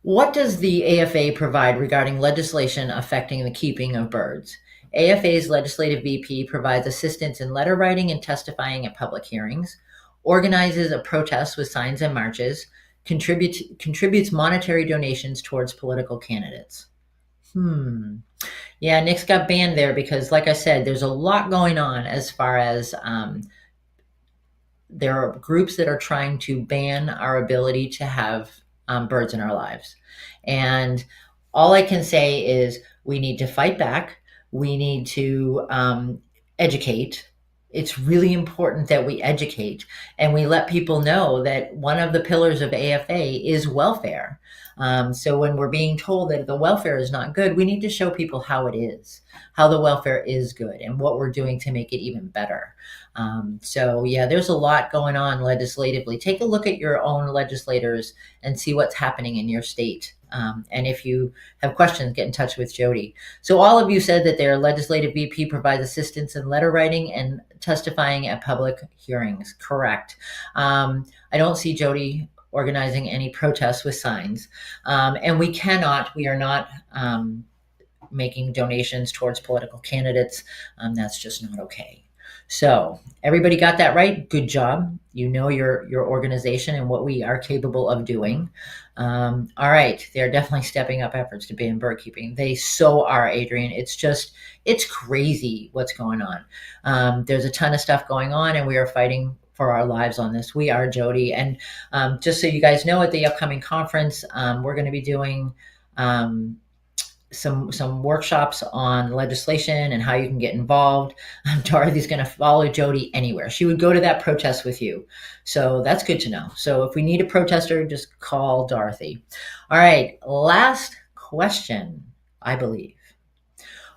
What does the AFA provide regarding legislation affecting the keeping of birds? AFA's legislative VP provides assistance in letter writing and testifying at public hearings, organizes a protest with signs and marches, contributes monetary donations towards political candidates. Yeah, Nick's got banned there because, like I said, there's a lot going on as far as there are groups that are trying to ban our ability to have birds in our lives. And all I can say is we need to fight back. We need to educate. It's really important that we educate and we let people know that one of the pillars of AFA is welfare. So when we're being told that the welfare is not good, we need to show people how it is, how the welfare is good, and what we're doing to make it even better. So yeah, there's a lot going on legislatively. Take a look at your own legislators and see what's happening in your state. And if you have questions, get in touch with Jody. So all of you said that their legislative VP provides assistance in letter writing and testifying at public hearings. Correct. I don't see Jody organizing any protests with signs. And we are not making donations towards political candidates. That's just not okay. So everybody got that right. Good job. You know your organization and what we are capable of doing. All right, they're definitely stepping up efforts to ban bird keeping. They so are, Adrian. It's crazy what's going on. There's a ton of stuff going on, and we are fighting for our lives on this. We are, Jody, and just so you guys know, at the upcoming conference, we're going to be doing. Some workshops on legislation and how you can get involved. Dorothy's going to follow Jody anywhere. She would go to that protest with you. So that's good to know. So if we need a protester, just call Dorothy. All right, last question, I believe.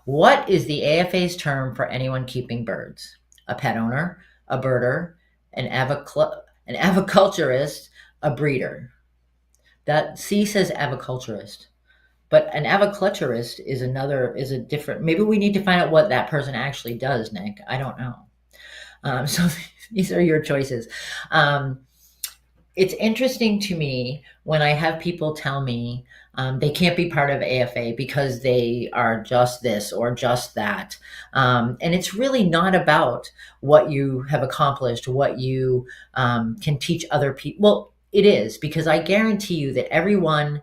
What is the AFA's term for anyone keeping birds? A pet owner, a birder, an aviculturist, a breeder. That C says aviculturist. But an aviculturist is a different, maybe we need to find out what that person actually does, Nick. I don't know. So these are your choices. It's interesting to me when I have people tell me they can't be part of AFA because they are just this or just that. And it's really not about what you have accomplished, what you can teach other people. Well, it is, because I guarantee you that everyone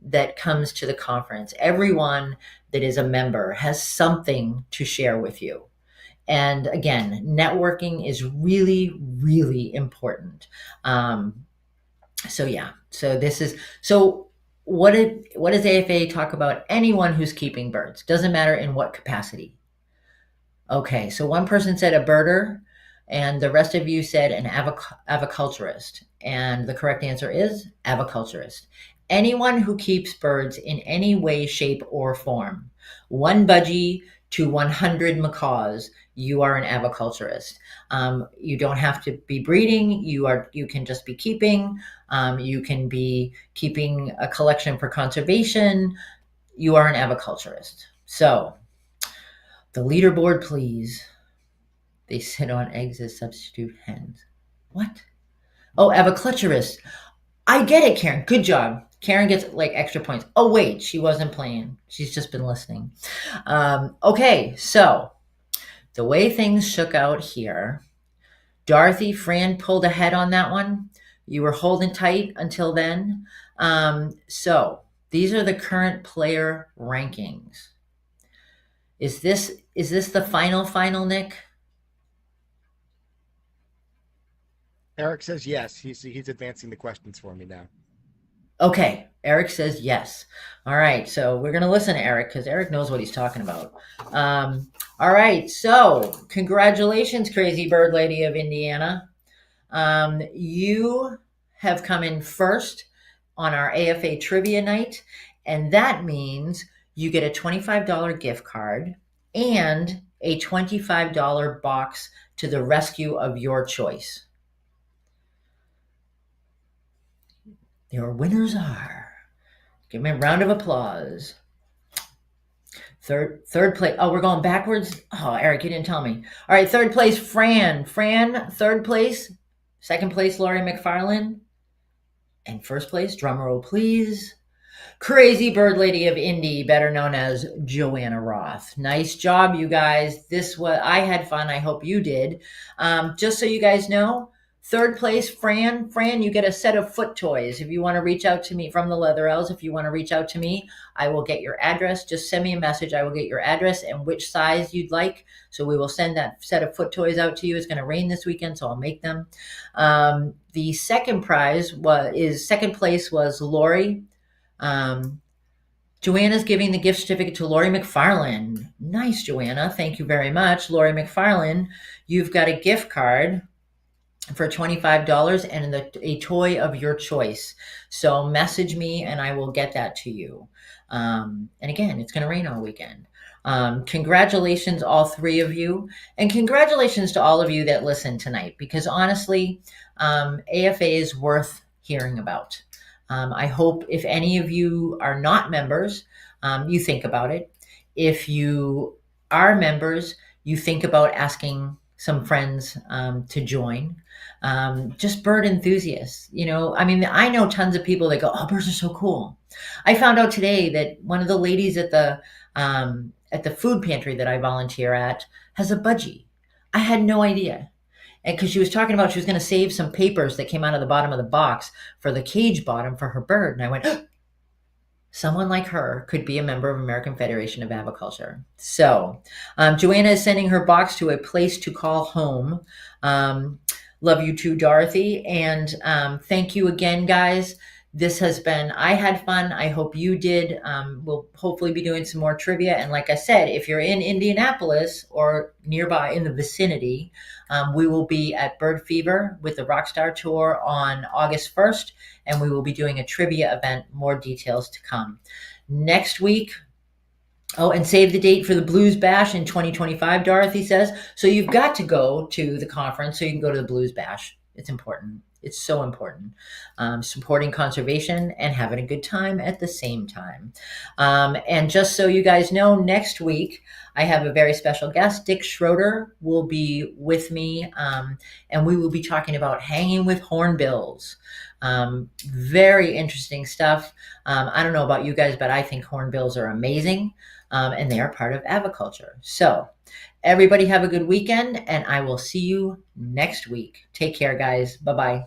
that comes to the conference, everyone that is a member has something to share with you. And again, networking is really, really important. So yeah, so this is, so what does AFA talk about? Anyone who's keeping birds, doesn't matter in what capacity. Okay, so one person said a birder, and the rest of you said an aviculturist. And the correct answer is aviculturist. Anyone who keeps birds in any way, shape, or form. One budgie to 100 macaws, you are an aviculturist. You don't have to be breeding. You can just be keeping. You can be keeping a collection for conservation. You are an aviculturist. So the leaderboard, please. They sit on eggs as substitute hens. What? Oh, aviculturist. I get it, Karen. Good job. Karen gets like extra points. Oh, wait, she wasn't playing. She's just been listening. Okay, so the way things shook out here, Dorothy, Fran pulled ahead on that one. You were holding tight until then. So these are the current player rankings. Is this the final, Nick? Eric says yes. He's advancing the questions for me now. Okay, Eric says yes. All right, so we're going to listen to Eric because Eric knows what he's talking about. All right, so congratulations, Crazy Bird Lady of Indiana. You have come in first on our AFA trivia night, and that means you get a $25 gift card and a $25 box to the rescue of your choice. Your winners are, give me a round of applause. Third place. Oh, we're going backwards. Oh, Eric, you didn't tell me. All right, third place, Fran. Fran, third place. Second place, Lori McFarland. And first place, drumroll please, Crazy Bird Lady of Indy, better known as Joanna Roth. Nice job, you guys. I had fun. I hope you did. Just so you guys know, third place, Fran. Fran, you get a set of foot toys. If you want to reach out to me from the Leather Elves, if you want to reach out to me, I will get your address. Just send me a message. I will get your address and which size you'd like. So we will send that set of foot toys out to you. It's going to rain this weekend, so I'll make them. The second place was Lori. Joanna's giving the gift certificate to Lori McFarland. Nice, Joanna. Thank you very much. Lori McFarland, you've got a gift card for $25 and a toy of your choice. So message me and I will get that to you. And again, it's going to rain all weekend. Congratulations, all three of you. And congratulations to all of you that listened tonight, because honestly, AFA is worth hearing about. I hope if any of you are not members, you think about it. If you are members, you think about asking some friends to join. Just bird enthusiasts, I know tons of people that go, oh, birds are so cool. I found out today that one of the ladies at the food pantry that I volunteer at has a budgie. I had no idea. And because she was talking about she was going to save some papers that came out of the bottom of the box for the cage bottom for her bird. And I went, someone like her could be a member of American Federation of Aviculture. So Joanna is sending her box to a place to call home. Love you too, Dorothy. And thank you again, guys. This has been, I had fun. I hope you did. We'll hopefully be doing some more trivia. And like I said, if you're in Indianapolis or nearby in the vicinity, we will be at Bird Fever with the Rockstar Tour on August 1st, and we will be doing a trivia event. More details to come. Next week, oh, and save the date for the Blues Bash in 2025, Dorothy says. So you've got to go to the conference so you can go to the Blues Bash. It's important. It's so important. Supporting conservation and having a good time at the same time. And just so you guys know, next week I have a very special guest. Dick Schroeder will be with me, and we will be talking about hanging with hornbills. Very interesting stuff. I don't know about you guys, but I think hornbills are amazing. And they are part of aviculture. So everybody have a good weekend, and I will see you next week. Take care, guys. Bye-bye.